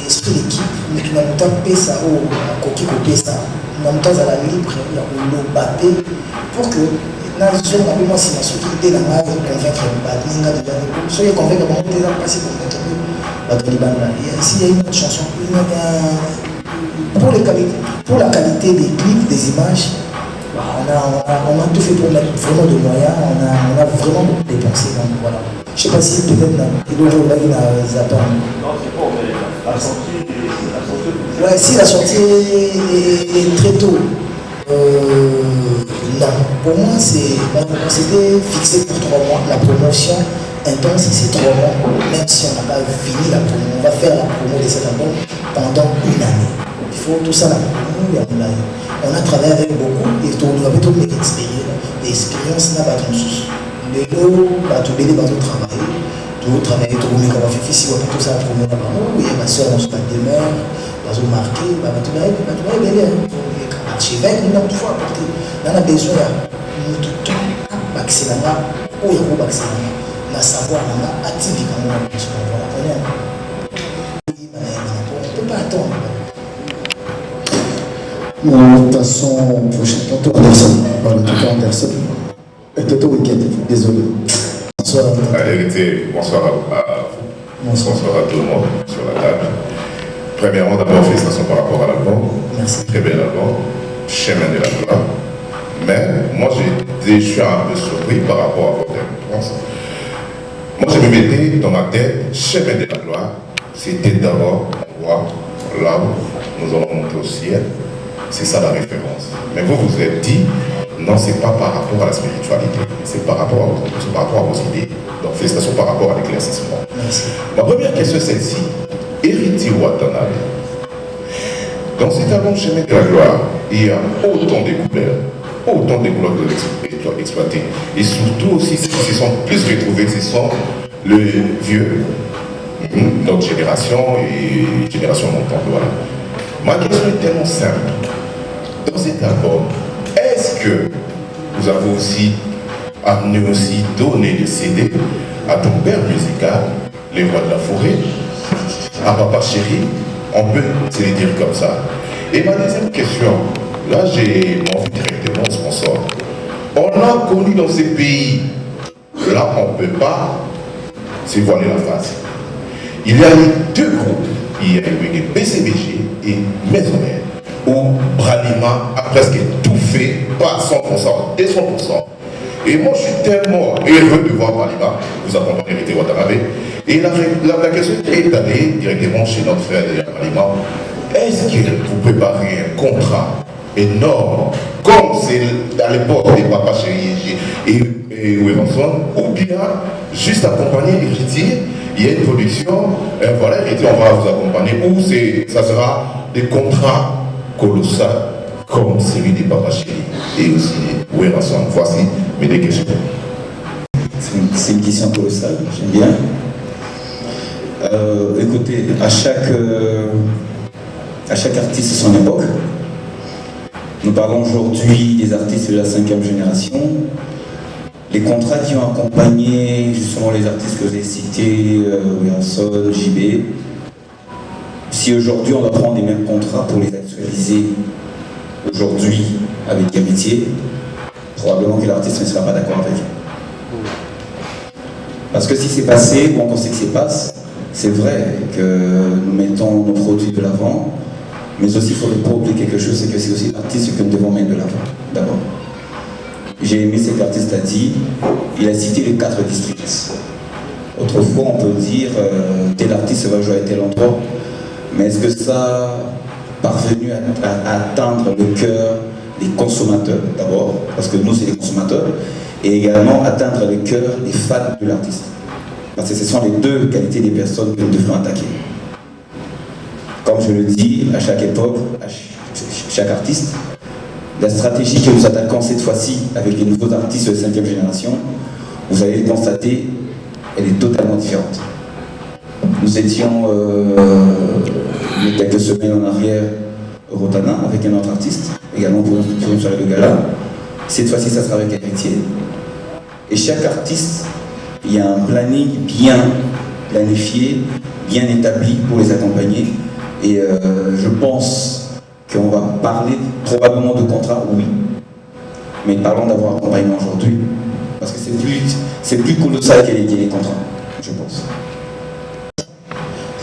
Esprit d'équipe, mais tu n'as pas payé ça, ou coquille coupé ça, tu n'as pas à la libre, le battre pour que. Dans le jeu, moi, c'est ceux qui étaient là, convaincre ceux qui convaincre, on était là, passer pour s'il y a une autre chanson, pour la qualité des clips, des images, on a tout fait pour mettre vraiment de moyens, on a vraiment beaucoup dépensé. Donc voilà. Je ne sais pas si peut-être il a zappé. Non, c'est bon, mais la sortie est... Ouais, si la sortie est très tôt. Non, pour moi, on s'était fixé pour 3 mois. La promotion intense, c'est 3 mois. Même si on n'a pas fini la promo, on va faire la promo de cet album pendant 1 année. Il faut tout ça, la promo, on a travaillé avec beaucoup et on avait toute l'expérience n'a pas de sous. Les deux, tout le monde travailler. Tout travailler, tout le monde fait ici, on tout ça la promo là-bas. Oui, ma soeur, on se bat des mères, on va marquer, on va tout bien. Archevêque, nous avons toujours apporté. On a besoin de tout le temps, Baxelanga, ou Yako Baxelanga, la savoir, on a activé quand même. On ne peut pas attendre. Nous passons au prochain Toto Anderson. Voilà, Toto Anderson. Toto Weekend, désolé. Bonsoir. Bonsoir à vous. Bonsoir à tout le monde sur la table. Premièrement, d'abord, félicitations par rapport à l'album. Merci. Très bel album. Chemin de la gloire. Mais moi, je suis un peu surpris par rapport à votre réponse. Moi, je me mettais dans ma tête, chemin de la gloire, c'était d'abord, on voit là où nous allons monter au ciel. C'est ça la référence. Mais vous vous êtes dit, non, c'est pas par rapport à la spiritualité, c'est par rapport à vos idées. Donc, félicitations par rapport à l'éclaircissement. Ma première question, c'est celle-ci. Héritier Watanabe. Dans cet album Chemin de la gloire, il y a autant de couleurs que vous exploiter. Et surtout aussi, ce qui sont plus retrouvés, ce sont le vieux, notre génération et génération montante. Voilà. Ma question est tellement simple. Dans cet album, est-ce que vous avez aussi amené aussi donné des CD à ton père musical, les rois de la forêt, à Papa Chéri, on peut se le dire comme ça. Et ma deuxième question, là j'ai envie directement au sponsor. On a connu dans ces pays, là on ne peut pas se voiler la face. Il y a eu 2 groupes, il y a eu BCBG et Maisonnet, où Bralima a presque tout fait, pas 100%, 200%. Et moi je suis tellement heureux de voir Bralima vous accompagner Héritier Watanabe. Et la question est allée directement chez notre frère de Bralima. Est-ce que vous préparez un contrat énorme, comme c'est à l'époque des Papa Chéri et Wévanson, ou bien juste accompagner Héritier, il y a une production, voilà, Héritier, on va vous accompagner, ou ça sera des contrats colossaux comme celui des Papa Chéri et aussi Ouérason. Voici mes deux questions. C'est une question colossale, j'aime bien. Écoutez, à chaque artiste son époque. Nous parlons aujourd'hui des artistes de la 5e génération. Les contrats qui ont accompagné justement les artistes que j'ai cités, Ouérason, JB, si aujourd'hui on va prendre les mêmes contrats pour les actualiser aujourd'hui avec Gametier, probablement que l'artiste ne sera pas d'accord avec. Parce que si c'est passé, ou encore ce qui se passe, c'est vrai que nous mettons nos produits de l'avant, mais aussi il ne faudrait pas oublier quelque chose, c'est que c'est aussi l'artiste que nous devons mettre de l'avant, d'abord. J'ai aimé ce que l'artiste a dit, il a cité les 4 districts. Autrefois, on peut dire tel artiste va jouer à tel endroit, mais est-ce que ça a parvenu à atteindre le cœur des consommateurs, d'abord, parce que nous, c'est les consommateurs, et également atteindre le cœur des fans de l'artiste. Parce que ce sont les 2 qualités des personnes que nous devons attaquer. Comme je le dis, à chaque époque, à chaque artiste, la stratégie que nous attaquons cette fois-ci avec les nouveaux artistes de 5e génération, vous allez le constater, elle est totalement différente. Nous étions il y a quelques semaines en arrière au Rotana avec un autre artiste, également pour une soirée de gala. Cette fois-ci, ça sera avec Héritier. Et chaque artiste, il y a un planning bien planifié, bien établi pour les accompagner. Et je pense qu'on va parler probablement de contrat, oui. Mais parlons d'avoir accompagnement aujourd'hui. Parce que c'est plus colossal que les contrats, je pense.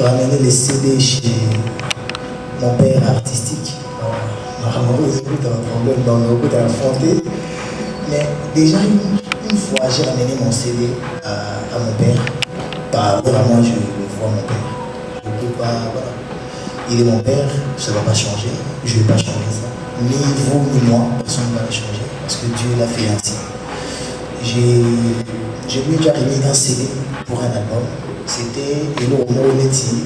Ramener les CD chez mon père artistique. Normalement, vous écoutez un problème dans le coup d'affronter. Mais déjà, une fois, j'ai ramené mon CD à mon père. Par rapport à moi, je vois mon père. Je ne peux pas. Voilà. Il est mon père, ça ne va pas changer. Je ne vais pas changer ça. Ni vous, ni moi, personne ne va le changer. Parce que Dieu l'a fait ainsi. J'ai lui déjà remis un CD pour un album. C'était Hello Moroneti.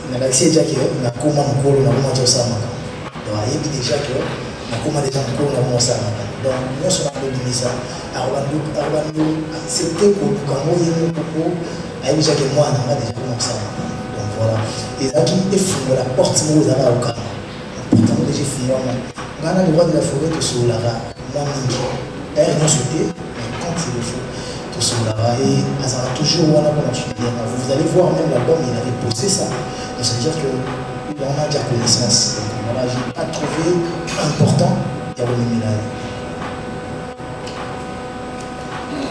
On a l'accès déjà que on a comment on a comment tout ça maintenant. Donc il y a déjà que on a comment déjà on a comment ça maintenant. Donc nous sommes en train de ça. Arwando c'était pour nous quand on y est beaucoup. Il y a déjà que moi on a déjà comment ça maintenant. Donc voilà. Et ça qui est fou la porte où vous avez au cas. Pourtant déjà fini on a le droit de la forêt de sur la moi d'ailleurs non sauté mais quand il le faut. Et ça va toujours vous allez voir même l'album il avait posté ça donc ça veut dire qu'on a déjà connaissance donc voilà je n'ai pas trouvé important de remettre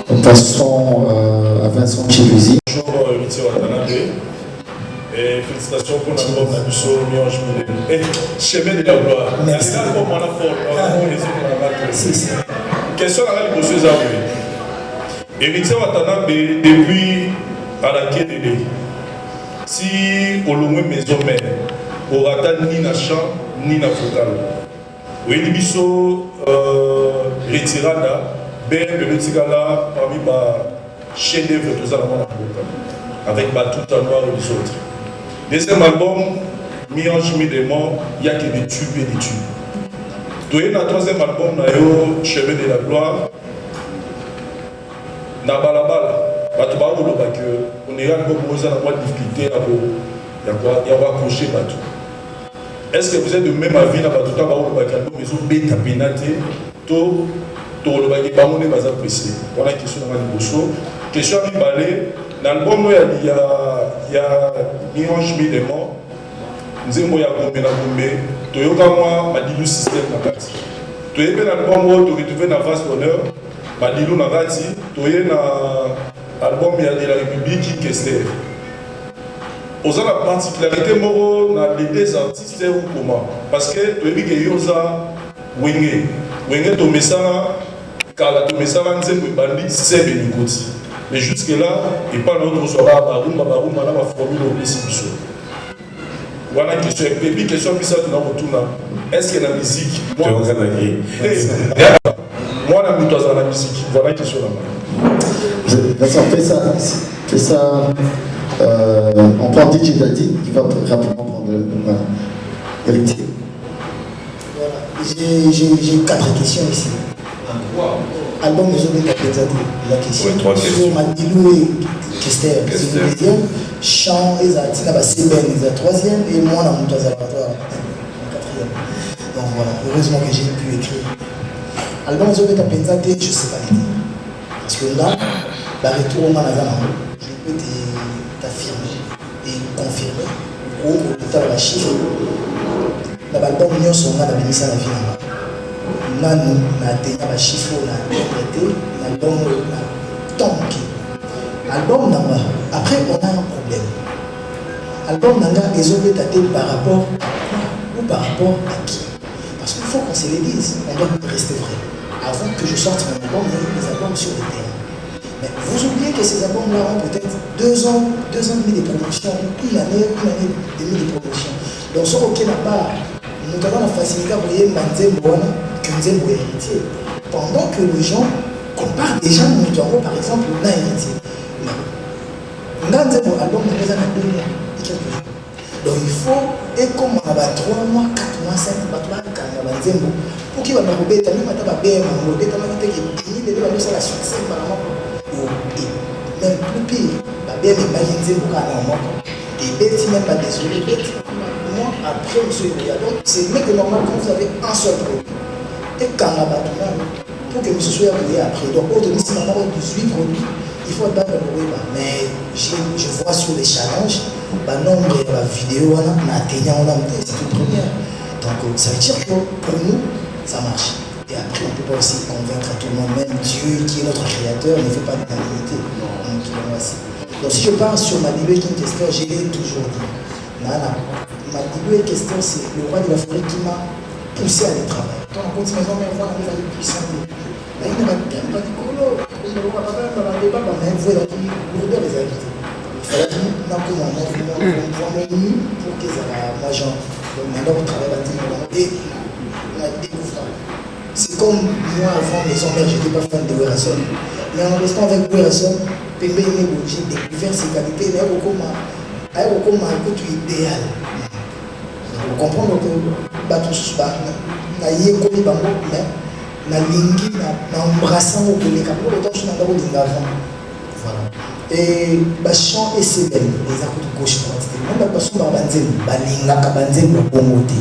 là. Passons à Vincent Chibuzi. Bonjour Héritier Watanabe et félicitations pour l'album Nabuso Mionge et chemin de la gloire. Merci. Question à la Liboso Zaoué. Héritier Watanabe, depuis à la Kédélé, si au long maison mère, au rata ni na chant, ni na vocal. Oui, Libiso retirada, ben de l'Etigala parmi les chefs-d'œuvre de Zalamana avec tout en noir et les autres. Deuxième album, Miange Midemont, il n'y a que des tubes et des tubes. Donc, le troisième album, Chemin de la gloire. Na balabala bato baoloba ke oneyali koboza na mwa difficulté ya koaccrocher bato. Est-ce que vous êtes de même avis na bato ta baoloba ke album ezobeta pena te to tolobaki bango nde baza pressé? Wana question nanga liboso. Question ya mibale na album oyo ya Miange Midemont nzembo ya gombe na gombe toyoka mwa madilu système na kati toyebi na album oyo toretrouve na Vase d'honneur Madilu Nagati, toye na album de la République Kester. Aux la particularité moro na les deux artistes ou comment parce que tu dis que yoza wenge to mesana kala to mesana nzembo bandi sebe nikoti. Mais jusque là, il pas notre soir barumba na ba formule au biso. Voilà question et puis question puis ça tu na retourna. Est-ce que la musique moi moi, la musique, la musique, voilà la question là-bas. Fais ça. On prend DJ Daddy qui va rapidement prendre Héritier. J'ai 4 questions ici. Album Maison de la question. 3 questions. Sur Madilou et Kester, c'est le deuxième. Chant et Zatina, c'est la 3e. Et moi, dans mon laboratoire, la 4e. Donc voilà, heureusement que j'ai pu écrire. Album Maison de la je ne sais pas le dire. Parce que là, le retour au Manazana, je peux t'affirmer et confirmer. Ou au la chiffre. Dans l'album, nous sommes là, dans la vie. Nous avons atteint les chiffres, nous avons interprété l'album, l'album après on a un problème. L'album Nanga est daté par rapport à quoi ou par rapport à qui? Parce qu'il faut qu'on se le dise, on doit rester vrai. Avant que je sorte mon album, il y a eu des albums sur le terrain. Mais vous oubliez que ces albums-là ont peut-être 2 ans et demi de promotion, une année et demie de promotion. Donc ce qui n'a pas, nous avons la facilité à voyer Manzembo que Nzembo est héritier. Pendant que les gens comparent déjà Moutouango par exemple n'a héritier. Nzembo album de 2 mois et quelques jours. Donc il faut, et comme on a 3 mois, 4 mois, 5 mois, 4 mois, Nzembo, pour qu'il va me rebêter, même à ta bête, on va bêter, on va bêter, il va faire la succès par rapport. Et même plus pire, la bête est mal Nzembo quand on a un mois. Et bête, même pas désolé, bête. Moi, après, monsieur Yoya, donc c'est mieux que normalement quand vous avez un seul produit. Et quand on a pour que monsieur soit payé après. Donc, aujourd'hui, si on a 18 produits, il faut pas le rouler. Mais je vois sur les challenges, le nombre de vidéos, on a atteignant, c'est une première. Donc, ça veut dire que pour nous, ça marche. Et après, on ne peut pas aussi convaincre à tout le monde, même Dieu qui est notre créateur ne fait pas d'unanimité. Donc, si je pars sur Madilou et Kester, je l'ai toujours dit. Madilou et Kester, c'est le roi de la forêt qui m'a poussé à aller travailler. Quand on continue à voir, on va aller puissant. Là, il n'a pas dit Colo. Il n'a pas dit Baba, mais il faut la vie lourdeur des invités. Il fallait que nous, pour que ça va, moi, genre, maintenant, on travaille à la et on a découvert. C'est comme moi, avant Maison Mère, je n'étais pas fan de Werrason. Mais en restant avec Werrason, j'ai découvert ses qualités. Il y a un côté idéal. Vous comprenez que Batous, mais na lingi na embrassant au les capons le temps sur na linga avant. Voilà. Et chant et c'est belle les accords de gauche droite. Même pas sur banzem balinga ka banzem le bongoté.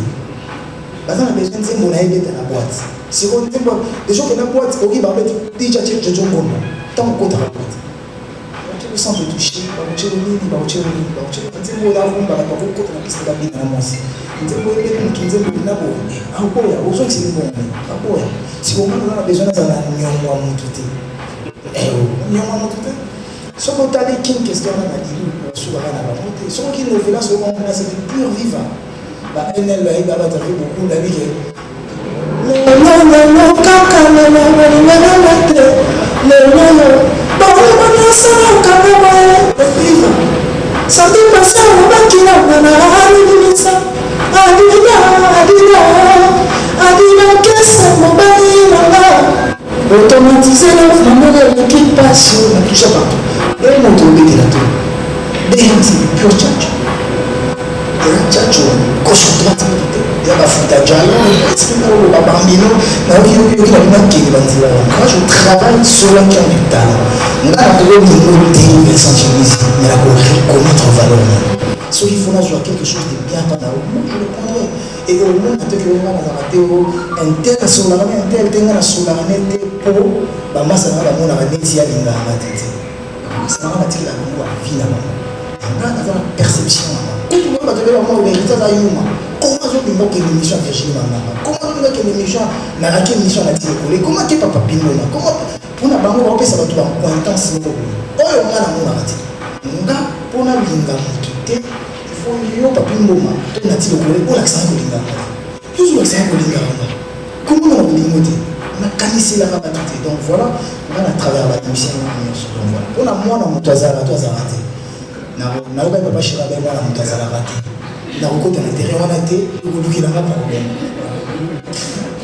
Parce qu'on a besoin de zembo na yebeta na boîte. Si on dit les gens qui na boîte OK ba mettre déjà check de jongo. Tant qu'on ta boîte. On sent de toucher, ba toucher zembo la rumba ba ko ko na piste ba bien na mosi. Nzembo ile kinzembo na bo. Akoya ozo que c'est bon. Akoya. Si on a besoin de ça, on a monté. Ce qu'on a dit, qui question on a dit, sur la monté. Ce qui nous fait là, c'est qu'on a cette pure vivant. Elle va t'arriver beaucoup la vie. Automatiser l'enfant de l'équipation, on touche à partout. Et on tombe de la tour. Des pure tchatcho. Et un tchatcho, gauche à droite, il y a la foutage à l'eau, il y a bambino, moi je travaille sur la question du talent. On a trouvé une autre sensibilité, mais la reconnaître valeur. Ce qu'il faut là, je vois quelque chose de bien dans la roue, je le prendrai. Et au moins, quand on a un tel sur la main, un tel sur la main, pour la masse à la main, on a dit à l'inga à la tête. Ça va dire la vie là-bas. On a la perception là-bas. Quand on va te dire, on va hériter à Yuma. Comment on peut dire que l'émission a fait chier là-bas? Comment on peut dire que l'émission n'a pas l'émission à tirer collé? Comment tu papa Pimona? Comment pour la banque, on va ça va tout en intense. Oh, on a la main à tirer. On a pour la linga quitter. Il faut pas une moment. On a dit on a accent au linga. Toujours accent au linga. Comment on a lingoté? On a canissé la rabat. Donc voilà, on a travers la mission. Donc voilà. On a moins dans mon toisard, toi ça raté. Na pas papa chez la belle moi mon toisard raté. Na côté l'intérieur on a été, le qui n'a pas problème.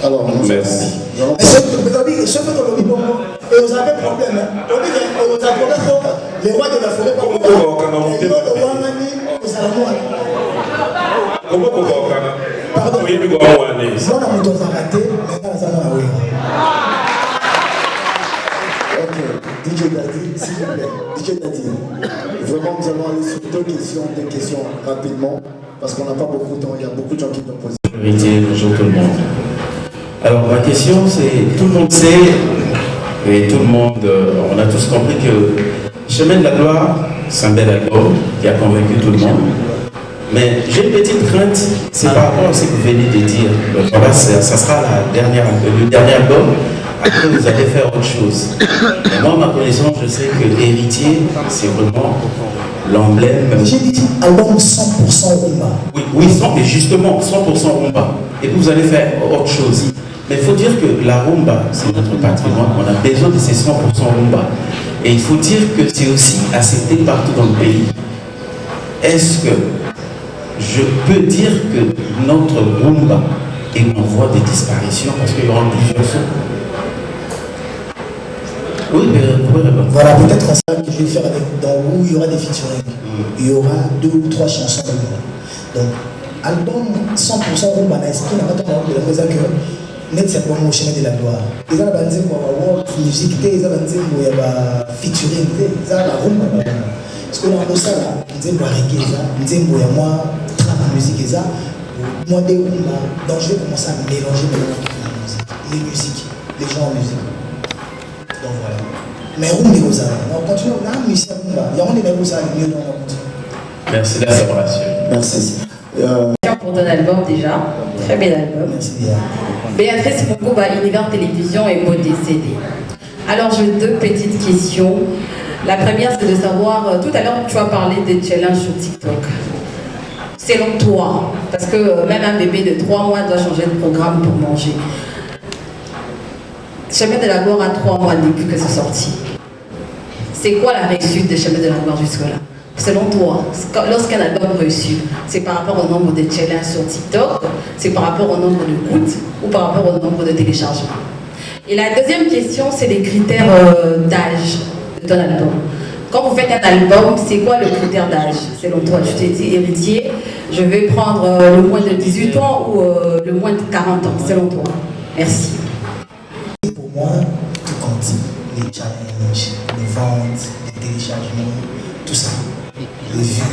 Alors merci. Ce que le bon et vous avez problème. On dit que vous avez problème les rois de la forêt pas Comment vous va au Ghana? Pardon. Oui, nous allons aller. mwana moto aza raté maintenant aza mwana wera. Ok, DJ Daddy, s'il vous plaît. DJ Daddy, vraiment nous allons aller sur deux questions rapidement, parce qu'on n'a pas beaucoup de temps, il y a beaucoup de gens qui nous posent. Héritier, bonjour tout le monde. Alors ma question c'est, tout le monde sait, et tout le monde, on a tous compris que Chemin de la Gloire, c'est un bel album qui a convaincu tout le monde. Mais j'ai une petite crainte, c'est par rapport à ce que vous venez de dire. Donc, voilà, ça sera le dernier album. Après, vous allez faire autre chose. Et moi, ma connaissance, je sais que Héritier, c'est vraiment l'emblème. J'ai dit album 100% rumba. Oui, mais justement, 100% rumba. Et puis, vous allez faire autre chose. Mais il faut dire que la rumba, c'est notre patrimoine. On a besoin de ces 100% rumba. Et il faut dire que c'est aussi accepté partout dans le pays. Est-ce que je peux dire que notre rumba est en voie de disparition parce qu'il y aura plusieurs sons? Oui, mais vous pouvez répondre. Voilà, peut-être un ça que je vais faire avec, dans où il y aura des featuring. Il y aura 2 ou 3 chansons de rumba. Donc, album 100% rumba, n'a esprit, n'a pas tant de la chose que net c'est pour chemin de la gloire. Ils ont bandé pour avoir musique, ils ont bandé pour y avoir featuring, ils ont la rumba. Parce que dans ça là, ils ont reggae, ils ont moi trap musique et ça, moi des rumba. Donc je vais commencer à mélanger les musiques, les genres de musique. Donc voilà. Mais rumba comme ça, on continue, on a musique rumba. Il y a des comme ça, mieux dans la continue. Merci de la séparation. Merci. Pour ton album déjà, très bel album. Merci bien. Béatrice Moukou, Univers Télévision est mot décédé. Alors j'ai 2 petites questions. La première c'est de savoir, tout à l'heure tu as parlé des challenges sur TikTok. Selon toi, parce que même un bébé de 3 mois doit changer de programme pour manger. Chemin de la Gloire a 3 mois depuis que c'est sorti. C'est quoi la réussite de Chemin de la Gloire jusque-là? Selon toi, lorsqu'un album réussit, c'est par rapport au nombre de challenges sur TikTok, c'est par rapport au nombre d'écoutes ou par rapport au nombre de téléchargements? Et la deuxième question, c'est les critères d'âge de ton album. Quand vous faites un album, c'est quoi le critère d'âge selon toi? Tu t'es dit, Héritier, je vais prendre le moins de 18 ans ou le moins de 40 ans, selon toi? Merci. Pour moi, tout compte. Les challenges, les ventes, les téléchargements, tout ça. Les vues,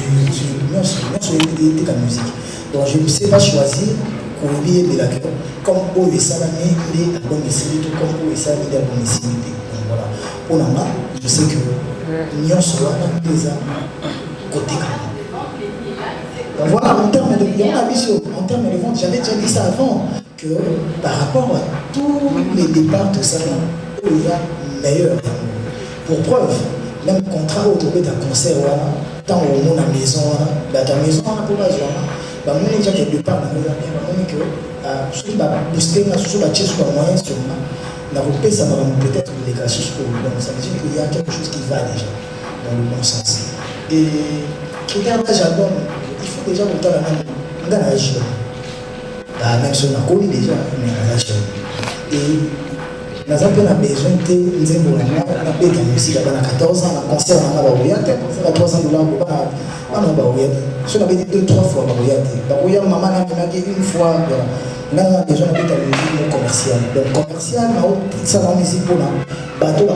bien sûr, de la musique. Donc je ne sais pas choisir pour oublier de la cœur. Comme au Salami, les albums ici, tout comme au Salami, les albums ici. Donc voilà. Pour moi, je sais que nous sommes déjà côté. Donc voilà, en termes de vente, j'avais déjà dit ça avant, que par rapport à tous les départs de ça, il y a meilleur. Pour preuve, même contrat autour d'un concert, tant au monde à la maison, ta maison, pour la zone, on a déjà quelque part, on a que ceux qui vont booster, ceux qui vont chercher sur moyen, sur moi, ça va peut-être les gars jusqu'au bout. Donc ça veut dire qu'il y a quelque chose qui va déjà dans le bon sens. Et critère d'âge album, il faut déjà monter la même. On a l'âge. Même si on a connu déjà, mais on a l'âge. Et nous avons besoin de nous avons la musique à 14 ans, un concert à 300 $. Si on avait dit 2-3 fois, maman a une fois, on a besoin de la musique commerciale. Donc commercial, ça va musique pour nous. Bateau va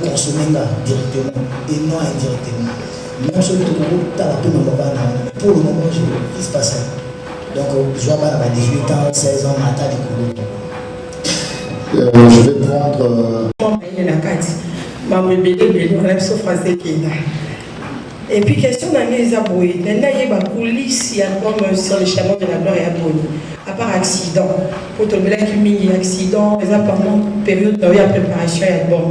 consommer directement et non indirectement. Même si on a pour le moment, je ne fais pas ça. Donc je vois 18 ans, 16 ans, matin des couleurs. Je vais prendre. Et puis, question d'année Zaboui. Il y a une coulisses sur le chemin de la gloire et à Boni. À part accident. Pour te dire qu'il y a un accident, pendant une période de préparation et album.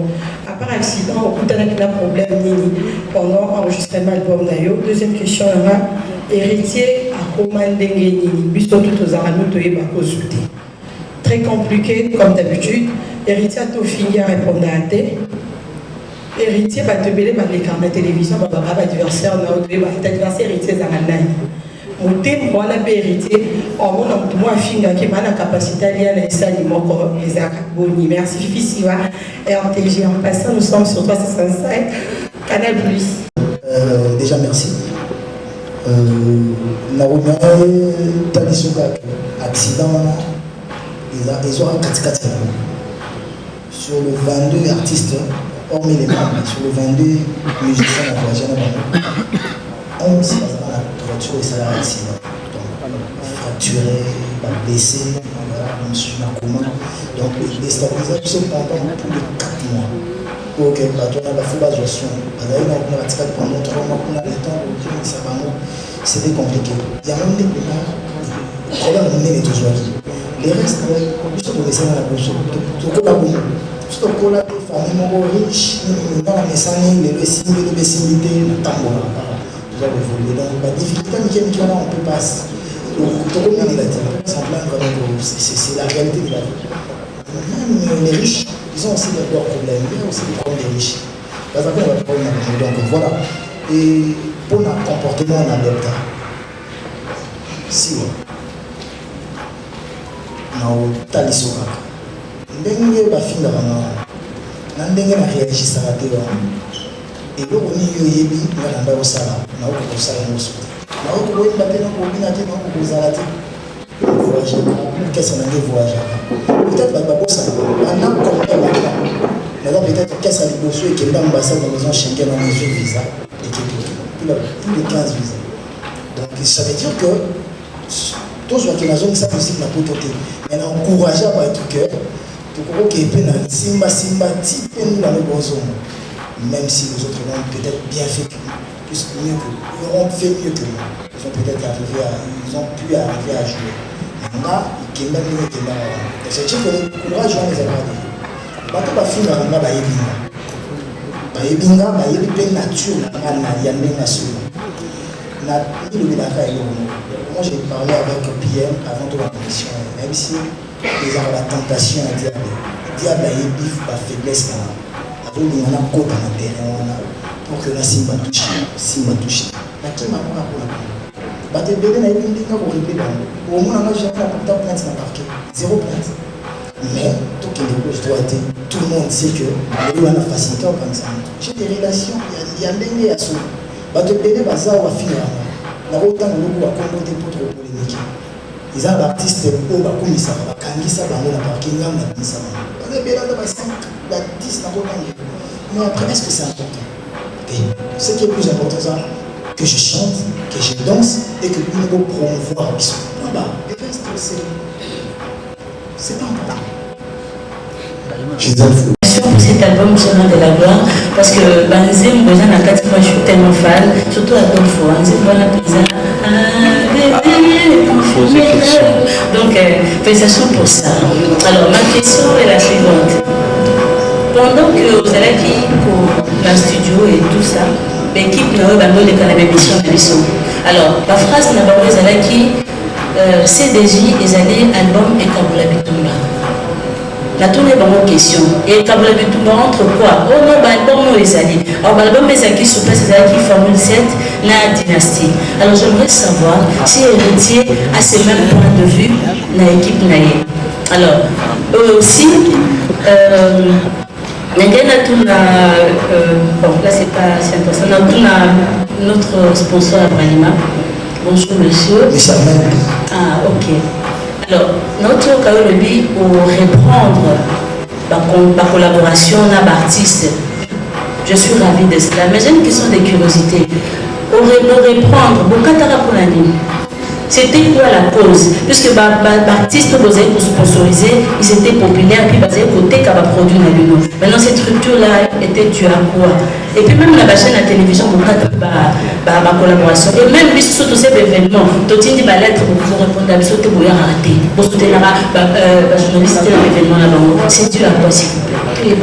À part accident, on a un problème pendant l'enregistrement de l'album. Deuxième question, héritier à commander Nini. Puisque tout aux aranou, tu es consulté. Très compliqué, comme d'habitude. Héritier a tout fini à répondre à thé. Héritier va te mêler par les carnets de télévision, va adversaire, adversaire héritier Zaranai. Mon thème, moi, la héritier, en mon nom, moi, finga qui m'a la capacité à lire les salles, les acaboni. Merci, Fifi Siva, RTG. En passant, nous sommes sur 365, Canal Plus. Déjà, merci. accident, ils ont un 4x4 sur le 22 artistes, hormis les membres, sur le 22 musiciens à voyager dans 11 dans la voiture et ça a un accident. Fracturé, blessé, je suis en coma. Donc, déstabilisation pendant plus de 4 mois. Ok, la fondation, pendant 3 mois, on a le temps de c'était compliqué. Il y a même des problèmes de toujours. Les restes, je suis tombé dans la bouche. Tout le monde, tout le monde, famille riche, dans la messagne, les possibilités, le temps. Donc, la difficulté, on peut pas. Tout le monde est c'est la réalité de la vie. Même les riches, ils ont aussi leurs problèmes. Il y a aussi des problèmes des riches. Donc voilà. Et pour le comportement dans l'État, si on a des choses, ndenge bafingaka na ndenge na réagissaka te wana eloko nini yo oyebi nga na ndako osala naoki kosala yango soki naoki koyeba te nakobina te naoki kozala te voyageaka kese nange voyageaka peut-être bato babosana bana komta bana naza peut-être kese ya liboso ekenda ambassade na maison Schengen na maison visa plus de 15 visas. Donc ça veut dire que tous ceux qui ont ça possible na poto te mais na encourager ba tout cœur pour que pe na simba type nous dans le bonzo même si les autres ont peut-être bien fait plus mieux que ils auront fait mieux que nous. Ils ont peut-être ils ont pu arriver à jouer. Là qui même mieux que là c'est dire que le courage va les avoir. Bato ba finga na ba yebinga. Ba yebinga ba yebi pe nature na ya ndenge sur. Na il le la moi j'ai parlé avec PM avant toute la commission, même si ils ont la tentation à dire diable a bif la faiblesse là. On a côte dans le terrain pour que la simba touche. La qui m'a pas pour la bah t'es bébé n'a pas dit qu'on répète au moins on a jamais la portable plainte dans le parquet 0 plainte mais tout qui est tout le monde sait que il y a une facilité comme ça j'ai des relations il y a des à soi bah t'es bébé bah ça va finir na autant de nous à compoter pour trop polémique ils ont l'artiste au ba komisa ba kangisa bango na parking ngam na komisa ba na bela na ba 5 ba 10 na autant mais après est-ce que c'est important et ce qui est plus important ça que je chante que je danse et que nous devons promouvoir là-bas le reste c'est pas important. Pour cet album Chemin de la Gloire parce que Banzem Bojan a 4 mois je suis tellement fan surtout à deux fois Banzem Bojan donc félicitations pour ça. Alors ma question est la suivante, pendant que vous allez dire dans le studio et tout ça l'équipe n'a pas de la même mission de mission alors la phrase n'a pas besoin qui CDJ ils allaient album et Kabula Bitumba. La tournée est une question. Et Kabula Bitumba entre quoi? Oh non, l'album est allé. Alors l'album est allé sur place, c'est qui Formule 7, la dynastie. Alors j'aimerais savoir si Héritier a ces mêmes points de vue dans l'équipe Naye. Alors, eux aussi, bon là c'est pas si intéressant. On a notre sponsor Abrahima. Bonjour monsieur. Ah ok. Alors, notre cas pour reprendre la collaboration avec l'artiste, je suis ravie de cela. Mais j'ai une question de curiosité. Pour reprendre, c'était quoi la cause? Puisque l'artiste pour sponsoriser, ils étaient populaires, puis basé côté qui va produire la lune. Maintenant, cette structure-là était due à quoi? Et puis même la chaîne à la télévision, pour ma collaboration. Et même sur tous ces événements, tout le monde lettre pour répondre à ce que vous avez raté. Pour soutenir la journaliste de l'événement là-bas. C'est dû à quoi, s'il vous plaît?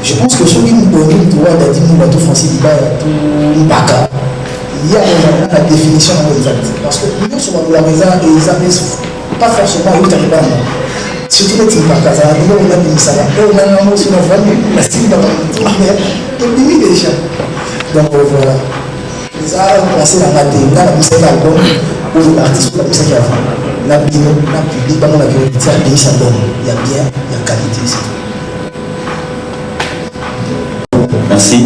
Je pense que ceux qui nous donnent le droit de dire que nous français il y a la définition exacte. Parce que nous sommes la maison et ils avaient pas forcément eu de temps. Surtout les types de casa, nous on a mis ça là. On a aussi la famille, la style de limite déjà. Donc voilà. Ils ont placé la maté, là la musique album, où l'artiste la musique avant. La bino, la public, la vérité, la musique album. Il y a bien, il y a qualité ici. Merci.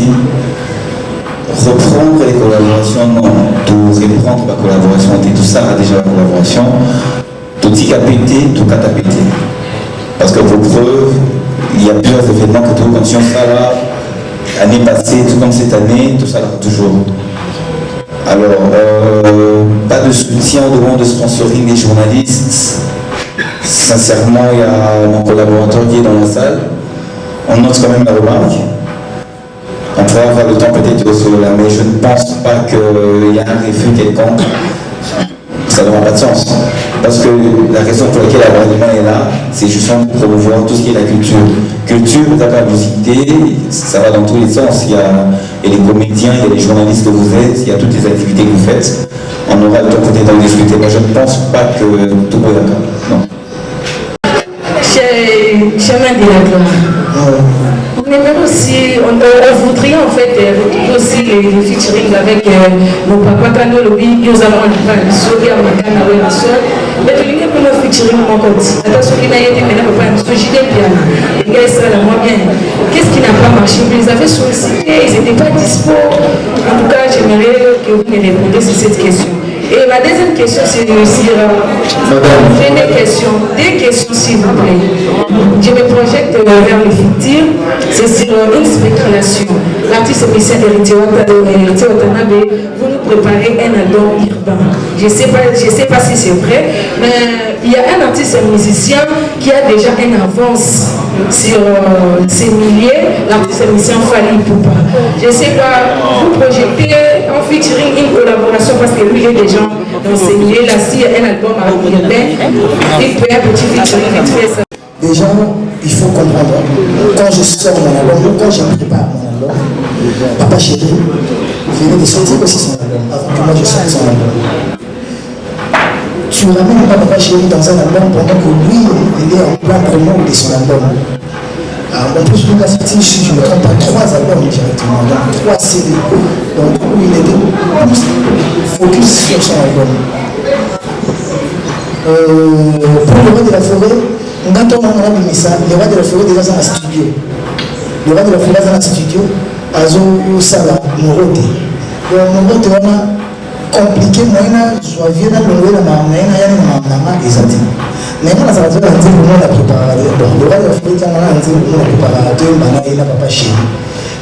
reprendre les collaborations, non, tout reprendre la collaboration, tout ça a déjà la collaboration, tout y a pété, tout a pété. Parce que pour preuve, il y a plusieurs événements que tout conscience là, l'année passée, tout comme cette année, tout ça là toujours. Alors, pas de soutien au demande de sponsoring des journalistes. Sincèrement, il y a mon collaborateur qui est dans la salle. On note quand même la remarque. On pourra avoir le temps peut-être de cela, mais je ne pense pas qu'il y a un refus quelconque. Ça n'aura pas de sens. Parce que la raison pour laquelle l'abonnement est là, c'est justement pour promouvoir tout ce qui est la culture. Culture, la musique, ça va dans tous les sens. Il y a les comédiens, il y a les journalistes que vous êtes, il y a toutes les activités que vous faites. On aura le temps peut-être d'en discuter. Moi, je ne pense pas que tout est d'accord. Non. Chemin de la gloire. On aimerait aussi, on voudrait en fait retrouver aussi les featuring avec nos papas quand nous avons le sauvé à Makana ou la soeur. Mais tu l'as pour le featuring mon côté. Attention, il a été maintenant pour un sujet bien. Les gars, ça la moins bien. Qu'est-ce qui n'a pas marché? Vous les avez sollicités, ils n'étaient pas dispo. En tout cas, j'aimerais que vous me répondiez sur cette question. Et ma deuxième question, c'est sur deux questions s'il vous plaît. Je me projette vers le futur, c'est sur une spéculation. L'artiste musicien Héritier Watanabe, vous nous préparez un album urbain. Je ne sais pas si c'est vrai, mais il y a un artiste musicien qui a déjà une avance sur ses milliers, l'artiste musicien Fali Poupa. Je ne sais pas, vous projetez en featuring une collaboration parce que lui il est déjà dans ces milliers. Là, s'il y a un album à Urbain, il peut un petit featuring vite fait ça. Déjà, il faut comprendre, quand je sors mon album, quand je prépare mon album, Papa Chéri venait de sortir aussi son album, avant que moi je sorte son album. Tu ramènes pas Papa Chéri dans un album pendant que lui, il est en plein promo de son album. Alors, en plus, lui, a sorti, si je ne me trompe pas, 3 albums directement, donc 3 CD. Donc, il était plus focus sur son album. Pour le roi de la forêt, quand on a mis ça, le roi de la forêt déjà dans le studio. Le roi de la forêt dans le studio, Azo Sala, Morote. Morote, on a compliqué, moyen, soit vieux, dans le roi, il y a un exact. Maintenant, ça va dire que la préparateur. Le roi de la forêt, on a dit la préparateur, il n'a pas chéri.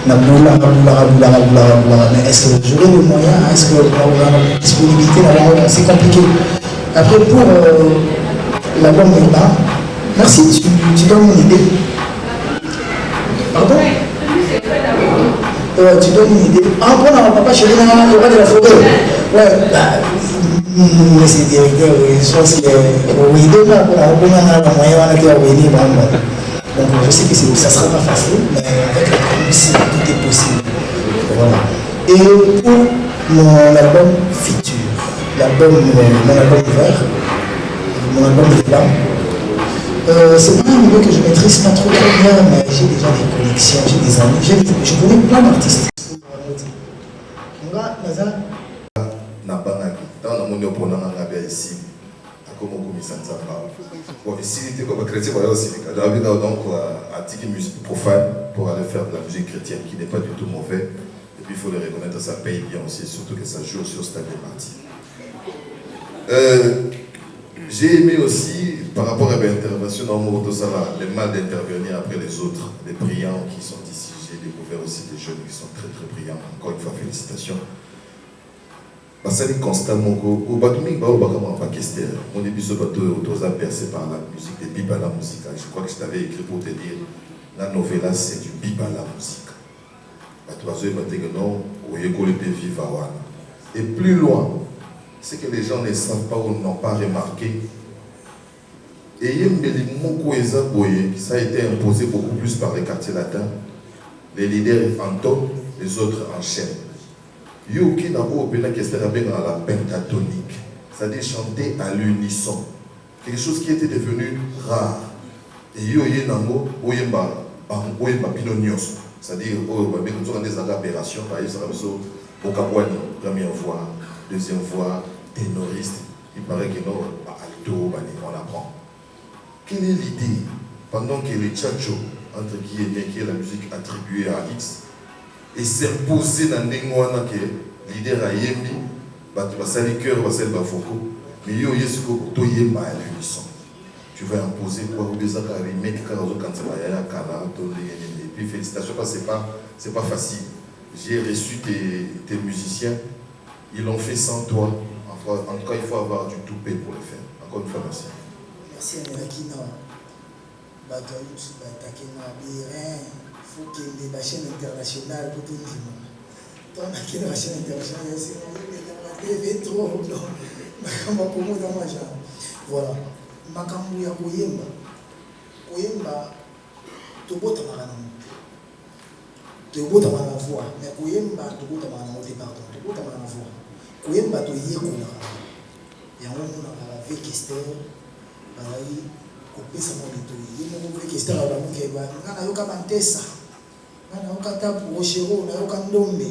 Mais est-ce que j'aurai les moyens? Est-ce que la disponibilité, c'est compliqué. Après, pour l'album urbain, merci, tu donnes une idée. Pardon? Tu donnes une idée. Ah, bon, on va pas chéri, le roi de la forêt. Ouais, mais c'est directeur, je pense qu'il donc je sais que ça ne sera pas facile, mais avec la commission, tout est possible. Voilà. Et pour mon album futur, mon album vert, mon album blanc, c'est pas un milieu que je maîtrise pas trop bien, mais j'ai déjà des connexions, j'ai des amis, je connais plein d'artistes. Ici, comme on commis ça, bon, ici, il était comme chrétien, voilà aussi. J'avais donc un petit musique profane pour aller faire de la musique chrétienne qui n'est pas du tout mauvais. Et puis il faut le reconnaître, ça paye bien aussi, surtout que ça joue sur Stade des Martyrs. J'ai aimé aussi, par rapport à l'intervention dans mon autosala, le mal d'intervenir après les autres, les brillants qui sont ici. J'ai découvert aussi des jeunes qui sont très très brillants. Encore une fois, félicitations. Parce que constamment, au Batoumi, on est plus percé par la musique des Bibala musica. Je crois que je t'avais écrit pour te dire, la novella c'est du Bibala musica. Et plus loin, c'est que les gens ne savent pas ou n'ont pas remarqué. Et ça a été imposé beaucoup plus par les quartiers latins. Les leaders entonnent, les autres enchaînent. Yoki n'a pas qui était à la pentatonique, c'est-à-dire chanter à l'unisson, quelque chose qui était devenu rare. Et yoye nango oyemba pinonios, c'est-à-dire nous avons des aberrations, par exemple Okabwani, première voix, deuxième voix, ténoriste. Il paraît que non, alto, on apprend. Quelle est l'idée pendant que les tchatcho, entre guillemets, qui est la musique attribuée à X, et s'imposer dans les mois que leader a yembi, tu vas salir cœur, va salir bafoko, mais yo yesuko to yemba à l'unisson. Tu vas imposer quoi ou bien ça quand remake quand ça va y aller à Cana, et puis félicitations parce que c'est pas facile. J'ai reçu tes musiciens, ils l'ont fait sans toi. En tout cas, il faut avoir du toupet pour le faire. Encore une fois, merci. Merci à Melakina. Il faut que les chaînes internationales pour tout le monde. Donc, la chaîne internationale, c'est trop. Voilà. Makambu ya koyemba. Koyemba, tobota maranamu. Tobota maranamu voix. Mais koyemba, tobota maranamu pardon. Tobota maranamu voix. Koyemba to yekola. Yango mona avec Esther. Bazali kopesa monito. Yemo avec Esther abamuke ba. Ngana yoka mantesa. Ngana yoka tapu oshero na yoka ndombe.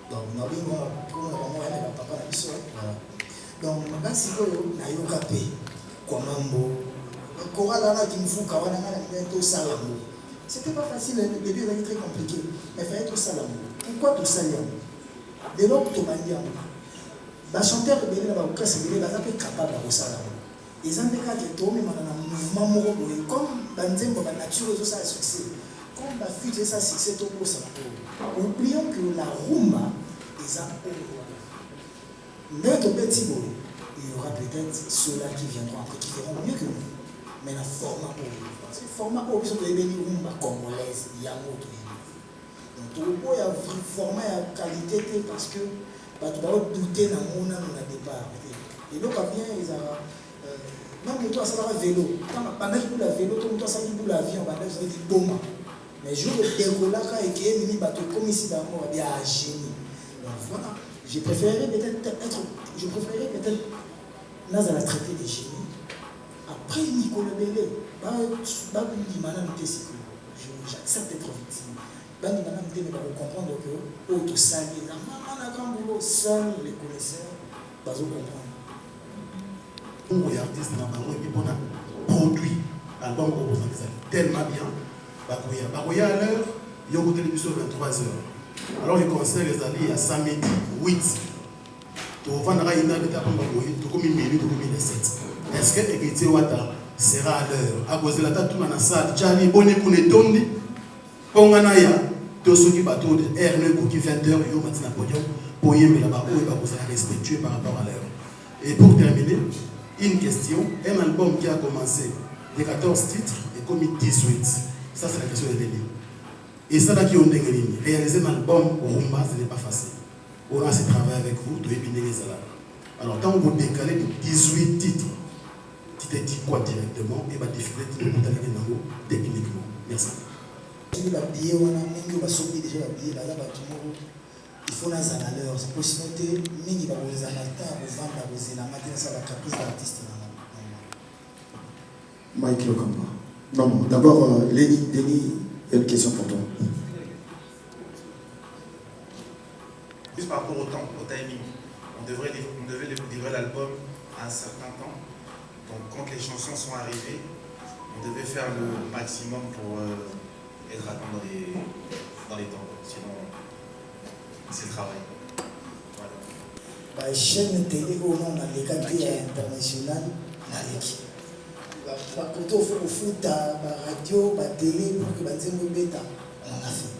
Donc na bingo pour na mama na papa na biso. Donc makasi oyo na yoka pe. Kwa mambo Korala na kimfuka wana ngana to salamu. C'était pas facile, le début était très compliqué, mais il fallait tout salamu. Pourquoi tout salamu? De l'autre to bandiam. Ba chanteur de la ba okase de la zape capable de salamu. Ils ont des cas qui tombent dans un mouvement moro comme banzembo ba nature zo ça succès. Comme ba fuite ça succès to ko ça. Oublions que la rumba est un mais de petit boy. Il y aura peut-être ceux-là qui viendront après, qui feront mieux que nous. Mais le format pour eux. Parce que le format pour eux, c'est de rumba congolaise, il y a un autre. Donc, il y a un format de qualité parce que tu vas douter dans le monde au départ. Et donc, bien, ils ont. Même toi, ça va vélo. Pendant que tu as vélo, toi, ça va l'avion, ça va dire bomba. Mais je veux décoller et qu'il y ait un bateau comme ici dans le monde, il y a un génie. Donc, voilà. Je préférerais peut-être là, ça a traité des génies. Après, Nicolas Bélé, j'accepte d'être victime. Mais comprendre que tout ça, seul les connaisseurs, pas comprendre. Pour les artistes, on a produit l'album tellement bien. Bakoya à l'heure, il y a une télévision 23h. Alors, les concerts, les alliés à samedi 8. Est-ce que Ekiti Wata sera à l'heure? À cause de la tête, tout le monde a ça. Tchani, bonne écoute, tondi. Ponganaya, tout ce qui va tourner, R9 qui 20h, yo matin podium, pour y mettre là-bas, où il va vous respectuer par rapport à l'heure. Et pour terminer, une question. Un album qui a commencé de 14 titres et commis 18. Ça, c'est la question de Denis. Et ça, là qui ont dégrillé. Réaliser un album au rumba, ce n'est pas facile. On a ce travail avec vous, de épiner les salaires. Alors, quand vous décalez de 18 titres, tu te dis quoi directement et va défiler techniquement. Merci. Il faut la valeur, c'est possibilité, mais il va vous en la matin, ça va caprice d'artiste. Mike Lokamba. Non, d'abord, Denis, il y a une question pour toi. Juste par rapport au temps, au timing, on devait livrer l'album à un certain temps. Donc quand les chansons sont arrivées, on devait faire le maximum pour être dans les temps. Sinon, c'est le travail. Voilà. La chaîne télé au nom de l'école internationale, quand on fait au foot, la radio, la télé, pour que les bêta, on a fait.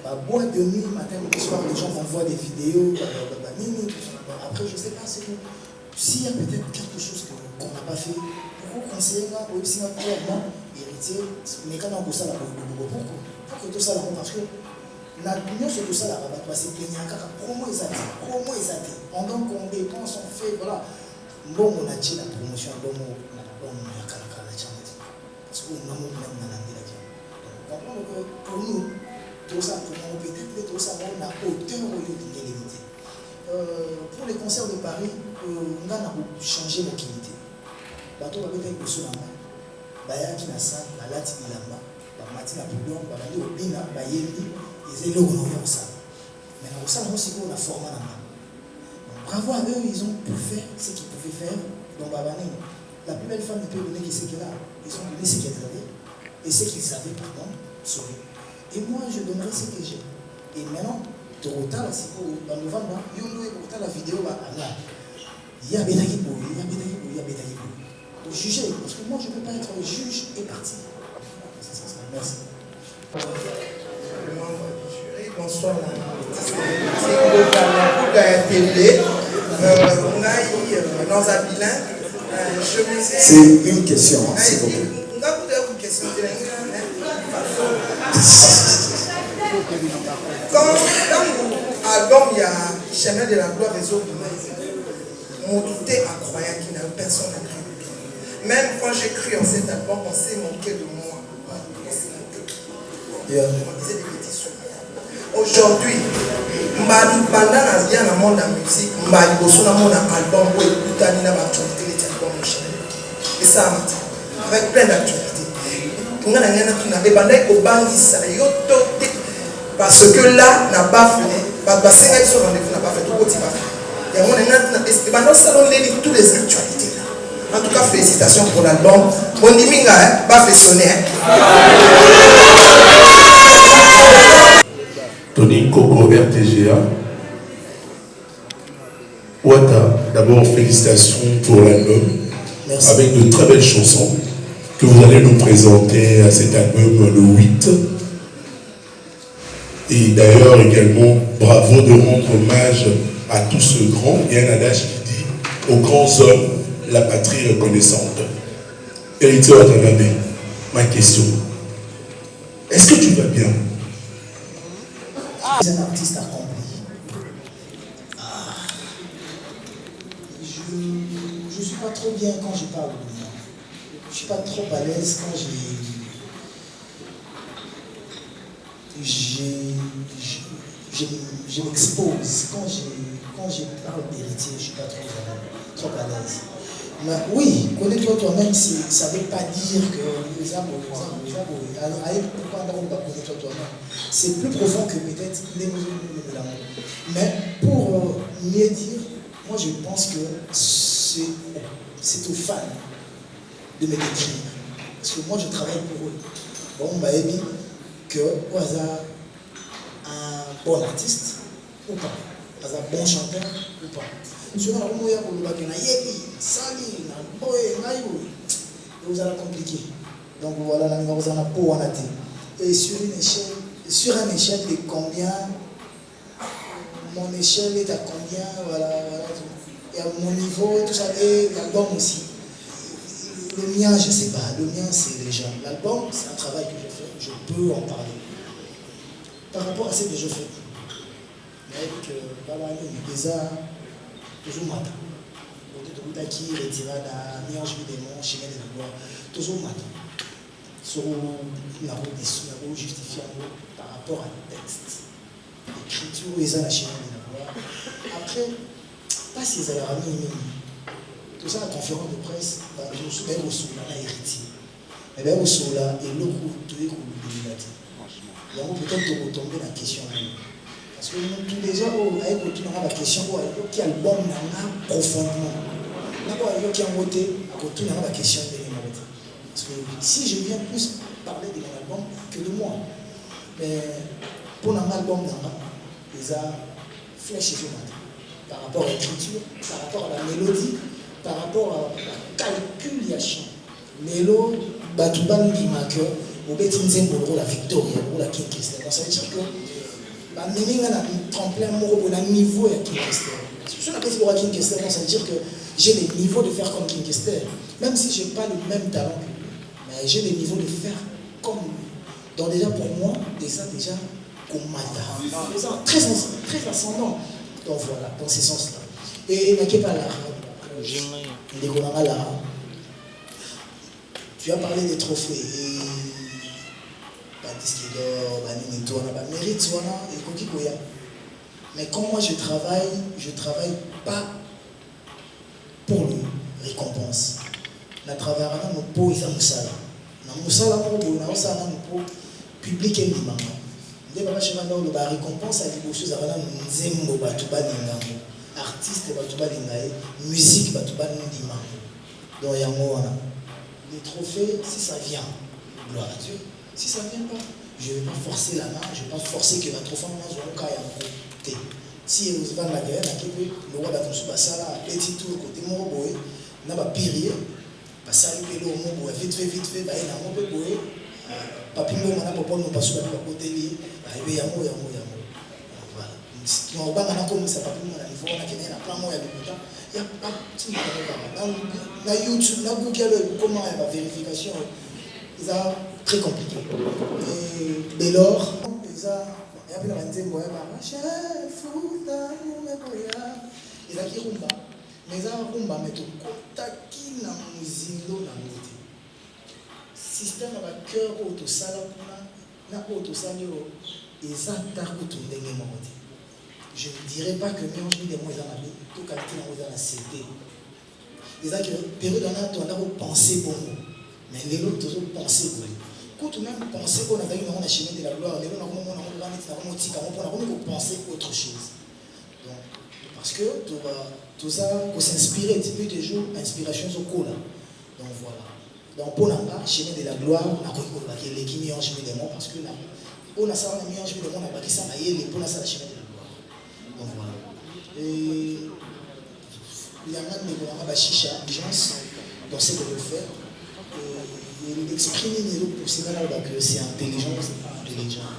La boîte de nuit, matin, le soir, les gens m'envoient des vidéos, après, je ne sais pas, s'il y a peut-être quelque chose qu'on n'a pas fait, pourquoi conseiller là, aussi naturellement, héritier, mais quand on a ça, pourquoi que tout ça, parce que l'union sur tout ça, c'est qu'il y a un promo exaté. Pendant qu'on dépense, on fait, voilà. Bon, on a dit la promotion, bon, on a parce qu'on a même la pour nous, tout ça, peut-être tout ça, on a aucun rôle de limité. Pour les concerts de Paris, on a changé nos qualités. Bateau va être sur la main. Baya qui n'a ça, la lati bilamba, la matina poudon, la bali au bina, la yéli, ils étaient là ça. Mais dans ça, nous, c'est qu'on a formé la main. Bravo à eux, ils ont pu faire ce qu'ils pouvaient faire dans Babani. La plus belle femme du pays donné qui c'est qu'elle a. Ils ont donné ce qu'elles avaient et ce qu'ils avaient, pardon, sauvé. Et moi, je donnerai ce que j'ai. Et maintenant, tu retard, c'est pour dans le vent, il y a la vidéo, il y a Bédagui Boy, il y a Bédagui Boy, il y a Bédagui Boy. Pour juger, parce que moi je ne peux pas être juge et parti. Merci. Bonsoir, c'est télé. Dans un bilan, c'est une question, s'il vous plaît. Quand l'album, il y a Chemin de la gloire des autres, mon doute incroyable qu'il n'y a personne à cru. Même quand j'ai cru en cet album, on s'est moqué de moi. On s'est moqué. On disait des bêtises sur moi. Aujourd'hui, pendant dans le monde de la musique, je suis dans mon album où il y a une actualité de l'album de Chemin. Et ça, avec plein d'actualités. Parce que là, n'a pas fait, parce que c'est un rendez-vous, n'a pas fait tout petit. Et on est dans le salon de toutes les actualités. En tout cas, félicitations pour l'album. On dit minga, pas fait sonner. Tony Coco RTGA. Wata, d'abord félicitations pour l'album. Avec de très belles chansons que vous allez nous présenter à cet album le 8. Et d'ailleurs également, bravo de rendre hommage à tout ce grand. Il y a un adage qui dit aux grands hommes, la patrie reconnaissante. Héritier Watanabe, ma question. Est-ce que tu vas bien? C'est un artiste accompli. Je ne suis pas trop bien quand je parle. Je ne suis pas trop à l'aise quand je m'expose. Quand je parle d'héritier, je ne suis pas trop à l'aise. Mais oui, connais-toi toi-même, ça ne veut pas dire que les arbres, connais-toi toi-même. C'est plus profond que peut-être les de l'amour. Mais pour mieux dire, moi je pense que c'est aux fans de me décrire. Parce que moi je travaille pour eux. Bon, on m'a dit que au hasard, un bon artiste ou pas, un bon chanteur ou pas. Je vais vous allez compliqué. Donc voilà, la numéro en a pour en athée. Et sur une échelle de combien, mon échelle est à combien, voilà. Et à mon niveau, tout ça, et l'album aussi. Le mien, je ne sais pas. Le mien, c'est déjà. L'album, c'est un travail que je fais. Je peux en parler. Par rapport à ce que je fais. Mais que, voilà, il y a déjà toujours matin. Tout qui retira la miange des monts, chemin de la gloire. Toujours matin. Sur la route justifiée par rapport à le texte. L'écriture, ils ont la chemin de la gloire. Après, pas si ils allaient ramener tout ça, la conférence de presse, je me souviens au Soula, on a héritier. Mais bien au Soula, et l'autre, tout est cool de l'unité. Et on peut peut-être retomber dans la question. Parce que tout déjà, avec la question, qui album n'a profondément. D'abord, il y a qui a voté, il y a la question de l'humanité. Parce que si je viens plus parler de mon album que de moi, mais pour un album, ils ont flèche sur moi. Par rapport à l'écriture, par rapport à la mélodie, par rapport à la calculation. Mélo, Batouban Dimake, ou Betinzen pour la victoire, pour la King Christian. Ça veut dire que il y a un tremplin pour un niveau à King Kester. Si on appelle ça King Kester, ça veut dire que j'ai les niveaux de faire comme King Kester. Même si je n'ai pas le même talent que lui, mais j'ai les niveaux de faire comme lui. Donc déjà pour moi, déjà comme Mata. Très ascendant. Donc voilà, dans ce sens-là. Et il n'y a pas là. Tu as parlé des trophées. Et disque d'or, mérite, et mais quand moi je travaille pas pour le récompense. Je travaille pour les Moussala. Moussala pour public et l'imam. Je vais la récompense à l'évolution de artiste, musique, donc les trophées, si ça vient, gloire à Dieu. Si ça ne vient pas, je ne vais pas forcer la main, je ne vais pas forcer que la trop femme dans un cas et si vous avez la guerre, le roi d'Atonso Bassala, petit tour côté Moroboé, n'a pas pire, Bassali Pelo, Moroboé, vite fait, bah, il y a un peu boé, Papino, on a pas pour nous passer à côté, il y a un mot. Voilà. Si on va comme ça, Papino, il faut qu'il y ait un plan, il y a pas de dans YouTube, dans Google, comment il y a la vérification, c'est très compliqué. Et dès lors, il y a plein de gens qui il a qui rumba mais ça rumba mais tout kotaki na muzindo na moté système à cœur auto sala na auto salio et ça ta kutu ndenge moté je ne dirais pas que mélange des mots dans la vie tout qualité dans la CD et ça que période on a penser bon mais les autres toujours penser bon quand tu même penser qu'on a dans la chemin de la gloire les gens on penser autre chose. Donc, parce que tout ça, qu'on s'inspire, depuis toujours, inspiration au cola. Donc voilà. Donc pour la chemin de la gloire, on a connu les qui mis en chemin des monts parce que là, on a ça, on a mis en chemin des monts, on a pas ça, mais pour la chemin de la gloire. Donc voilà. Et il y a un chicha, l'agence, dans ce que je fais. Et exprimer pour ces gens-là que c'est intelligent, c'est pas intelligent.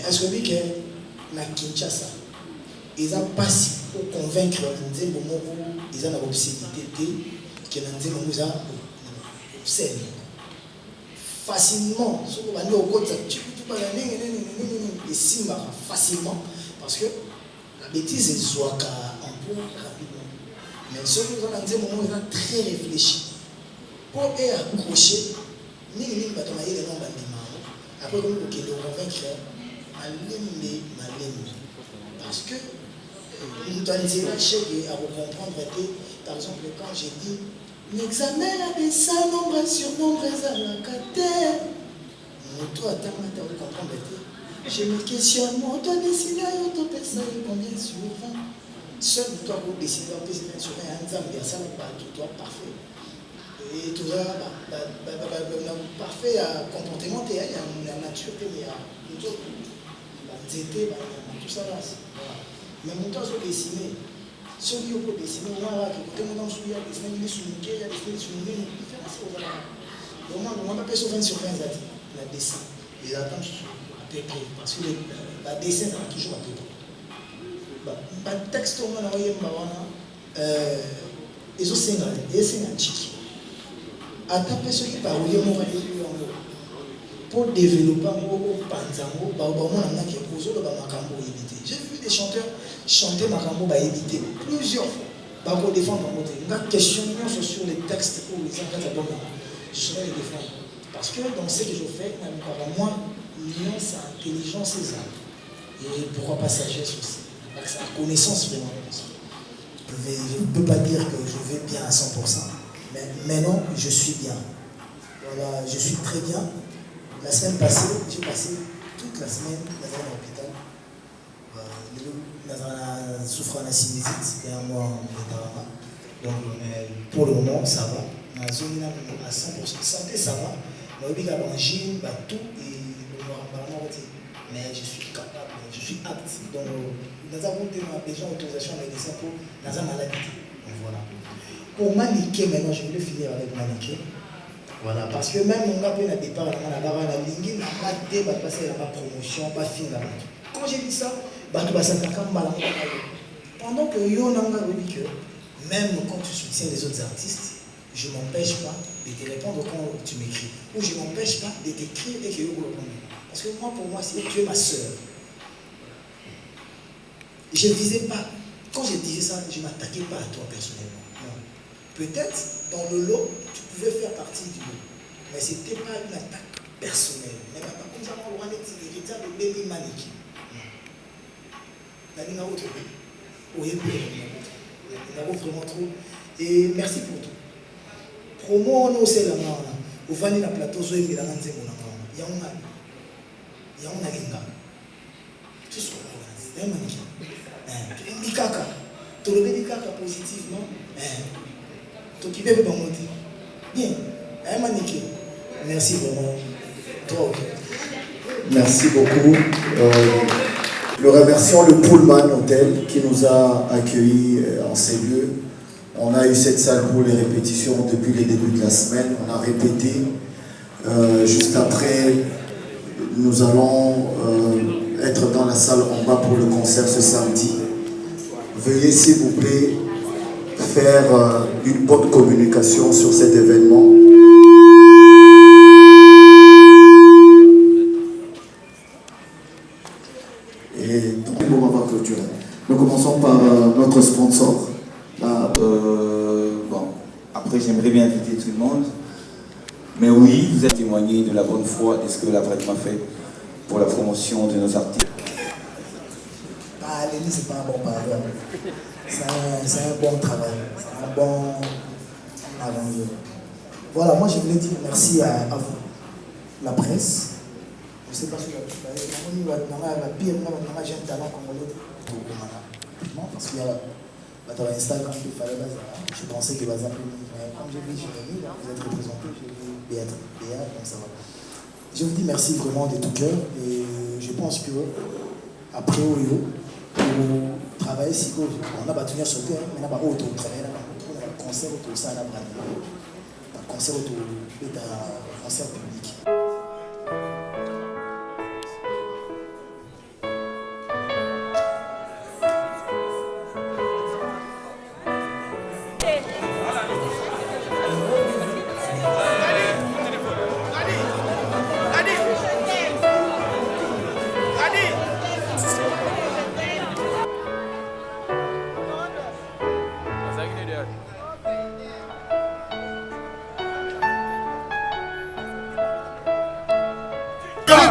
Est-ce que vous que na Kinshasa, ils ont passé pour convaincre les gens qu'ils ont l'obsédité que les gens ont obsédé. Facilement, ce qu'on va dire au côté, tu peux et si facilement, parce que la bêtise est soit en point rapidement. Mais ce que nous avons dit, ils ont très réfléchi. Pour accrocher, ni les noms après, comme vous le convaincre, parce que nous avons dit à vous comprendre que, par exemple, quand j'ai dit l'examen a des ça, nombre sur nombre, à la terre, toi, attends, vous comprendre que je me questionne, moi, toi, décider à autre personne, combien sur 20 seul toi, vous décidez en plus sur un examen, il y a ça, toi, parfait. Et tout ça, parfait comportement, il y a la nature, il y a tout ça là. Mais mon temps, c'est dessiné. Ceux qui ont dessiné, on a côté mon temps, il y a dessiné, il y a dessiné, il y a dessiné, il y a différence. On n'a pas sur 20 sur 20, la dessin. Les attentes à peu près. Parce que la dessin, ça va toujours à peu près. Le texte, on a envoyé, ils ont sénat, ils ont sénat. À ta personne qui parle, pour développer j'ai vu des chanteurs chanter Makambo éviter plusieurs fois. Pour défendre ma question sur les textes pour les enfants, je saurais les défendre. Parce que dans ce que je fais, moi, l'union, c'est intelligence et ça. Et pourquoi pas sagesse aussi. C'est la connaissance vraiment. Je ne peux pas dire que je vais bien à 100%. Mais maintenant, je suis bien. Voilà, je suis très bien. La semaine passée, j'ai passé toute la semaine dans un hôpital. Dans un souffrant de sinusite, c'était un mois en Métarama. Donc, pour le moment, ça va. Dans la zone à 100%. Santé, ça va. Mais il y a un gym, tout et le noir. Mais je suis capable, je suis apte. Donc, nous avons déjà autorisation à médecin pour dans un maladie. Donc, voilà. Pour maniquer, maintenant, je voulais finir avec maniquer. Voilà, parce que même mon gars, il y a des départ, il y a la ligne, il pas de passer à ma promotion, pas fin là. Quand j'ai dit ça, pendant que Yonanga dit que même quand tu soutiens les autres artistes, je ne m'empêche pas de te répondre quand tu m'écris. Ou je ne m'empêche pas de t'écrire et que vous répondez. Parce que moi, pour moi, c'est tu es ma soeur. Je ne disais pas, quand je disais ça, je ne m'attaquais pas à toi personnellement. Non. Peut-être dans le lot, tu pouvais faire partie du lot. Mais ce n'était pas une attaque personnelle. Mais comme ça, on va être l'héritage de Béni Maniki. Vraiment trop. Et merci pour tout. Promo, on sait la main. Au Vani la plateau, je vais la main. Il y a un alinga. Tout ce qu'on a. Il y a un mannequin. Bikaka. Tu le bédikaka positivement. Tu qui peut pas monter. Bien. Maniqué. Merci vraiment. Toi. Merci beaucoup. Nous remercions le Pullman Hotel qui nous a accueillis en ces lieux. On a eu cette salle pour les répétitions depuis les débuts de la semaine. On a répété. Juste après, nous allons être dans la salle en bas pour le concert ce samedi. Veuillez s'il vous plaît faire une bonne communication sur cet événement. Et donc, on va clôturer. Nous commençons par notre sponsor. Bon, après, j'aimerais bien inviter tout le monde. Mais oui, vous avez témoigné de la bonne foi de ce que la vraiment fait pour la promotion de nos artistes. Ah, Lélie, c'est pas un bon paragraphe. C'est un bon travail. C'est un bon arrangement. Voilà, moi je voulais dire merci à vous, la presse. Je ne sais pas si la pire, j'ai un talent congolais. Parce qu'il y a Instagram, je pensais que Bazar, comme j'ai vu Jérémy, vous êtes représenté, j'ai vu Béat, donc ça va. Je vous dis merci vraiment de tout cœur et je pense que après Oyo, pour travailler si on a battu sur terre, mais on a auto travailler pour le concert autour de ça, un concert autour de concert public.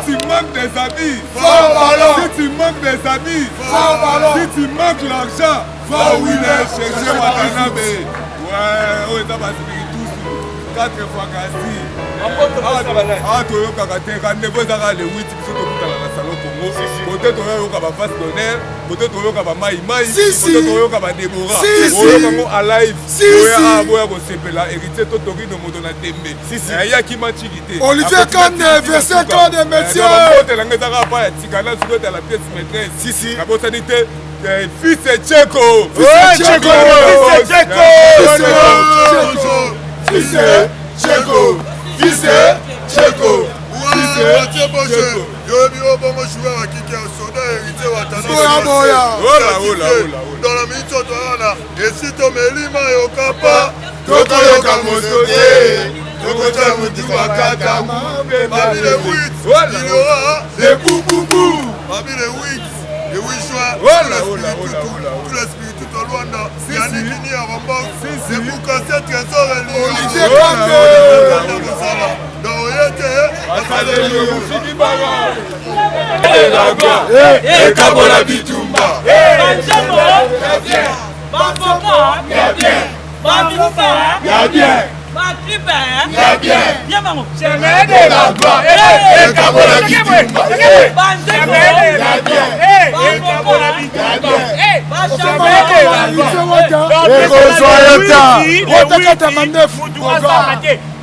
Si tu manques des amis, va au ballon. Si tu manques des amis, va au ballon. Si tu manques l'argent, va au Winner chercher Watanabe. Ouais, on est dans ma spiritus. 4 fois Gassi. Ah, tu as eu un niveau dans le 8, tu as eu un salon Congo. Peut-être tu as eu un face d'honneur, peut-être tu as eu un maïmaï, peut-être tu as eu un Déborah. Tu as eu un live. Tu as eu un héritier Totori de Modona Dembe. Il y a qui m'a tiré. Olivier Kane, verset Kane de métier. La pièce maîtresse. Si, si. La bonne sanité. Fils de Tcheko. Fils de Tcheko. Fils de Tcheko. Fils de Tcheko. Fils de Tcheko. Dans la minute, et si tu me lima et Okapa, Tokoyoka Mosote, Tokocha Moutikaka, parmi les 8, il y aura les bouboubou, parmi les 8 juin, tous les spiritus de Luanda, Yannick Nini à Rambon, c'est pour casser Trésor et Lyon. Olivier Kande, et Kabola Bitumba. Chemin de la gloire, et Kabola Bitumba.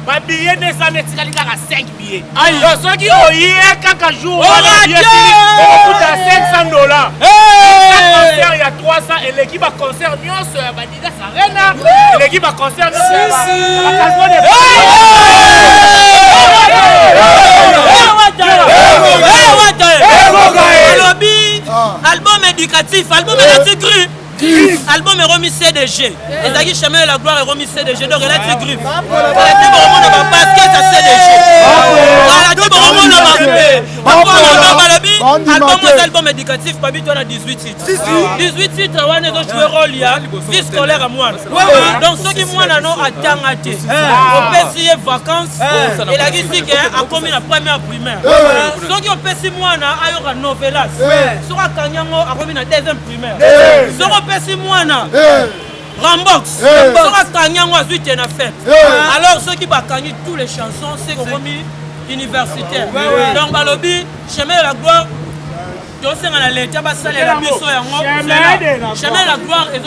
Babillet ne s'en est tiré à 5 billets. Aïe, ceux qui ont eu quelques jours, on coûte à $500. Il y a 300 et l'équipe à concert, nous sommes Badidas Arena. Et l'équipe à concert, nous album éducatif, album éducatif. Album est remis CDG. Et Zaki Chemin de la gloire est remis CDG. Donc, elle a été griffe. Elle a été vraiment dans ma basket à CDG. Elle a été vraiment dans ma basket. Album éducatif, Babi, tu as 18 titres. 18 titres, on est joué rôle, vie scolaire à moi. Donc, ceux qui moi, non, attendent à thé. On peut essayer vacances. Et la guise, a commis la première primaire. Ceux qui ont fait 6 mois, à y novelas. Ceux qui ont Kanyango, a commis la deuxième primaire. Ceux qui ont fait 6 mois, Rambox, ceux qui ont Kanyango, a 8 fête. Alors, ceux qui ont gagné toutes les chansons, c'est commis universitaire. Donc, Balobi, Chemin de la gloire. Chemin de la gloire et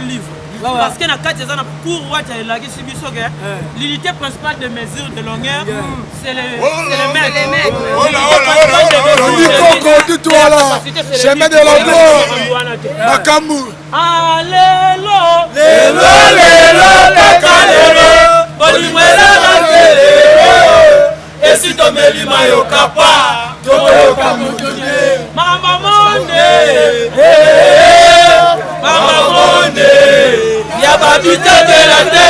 livre. parce que na kati eza na cour wati elakisi biso ke l'unité principale de mesure de longueur c'est le mètre. Chemin de la gloire. Makambu. Allélo. Lelo kaka lelo. Bolimwela na lelo. Esi tomeli mayoka pa. Toyoka mutune. Mama monde. Mama monde. Ya babita de la terre.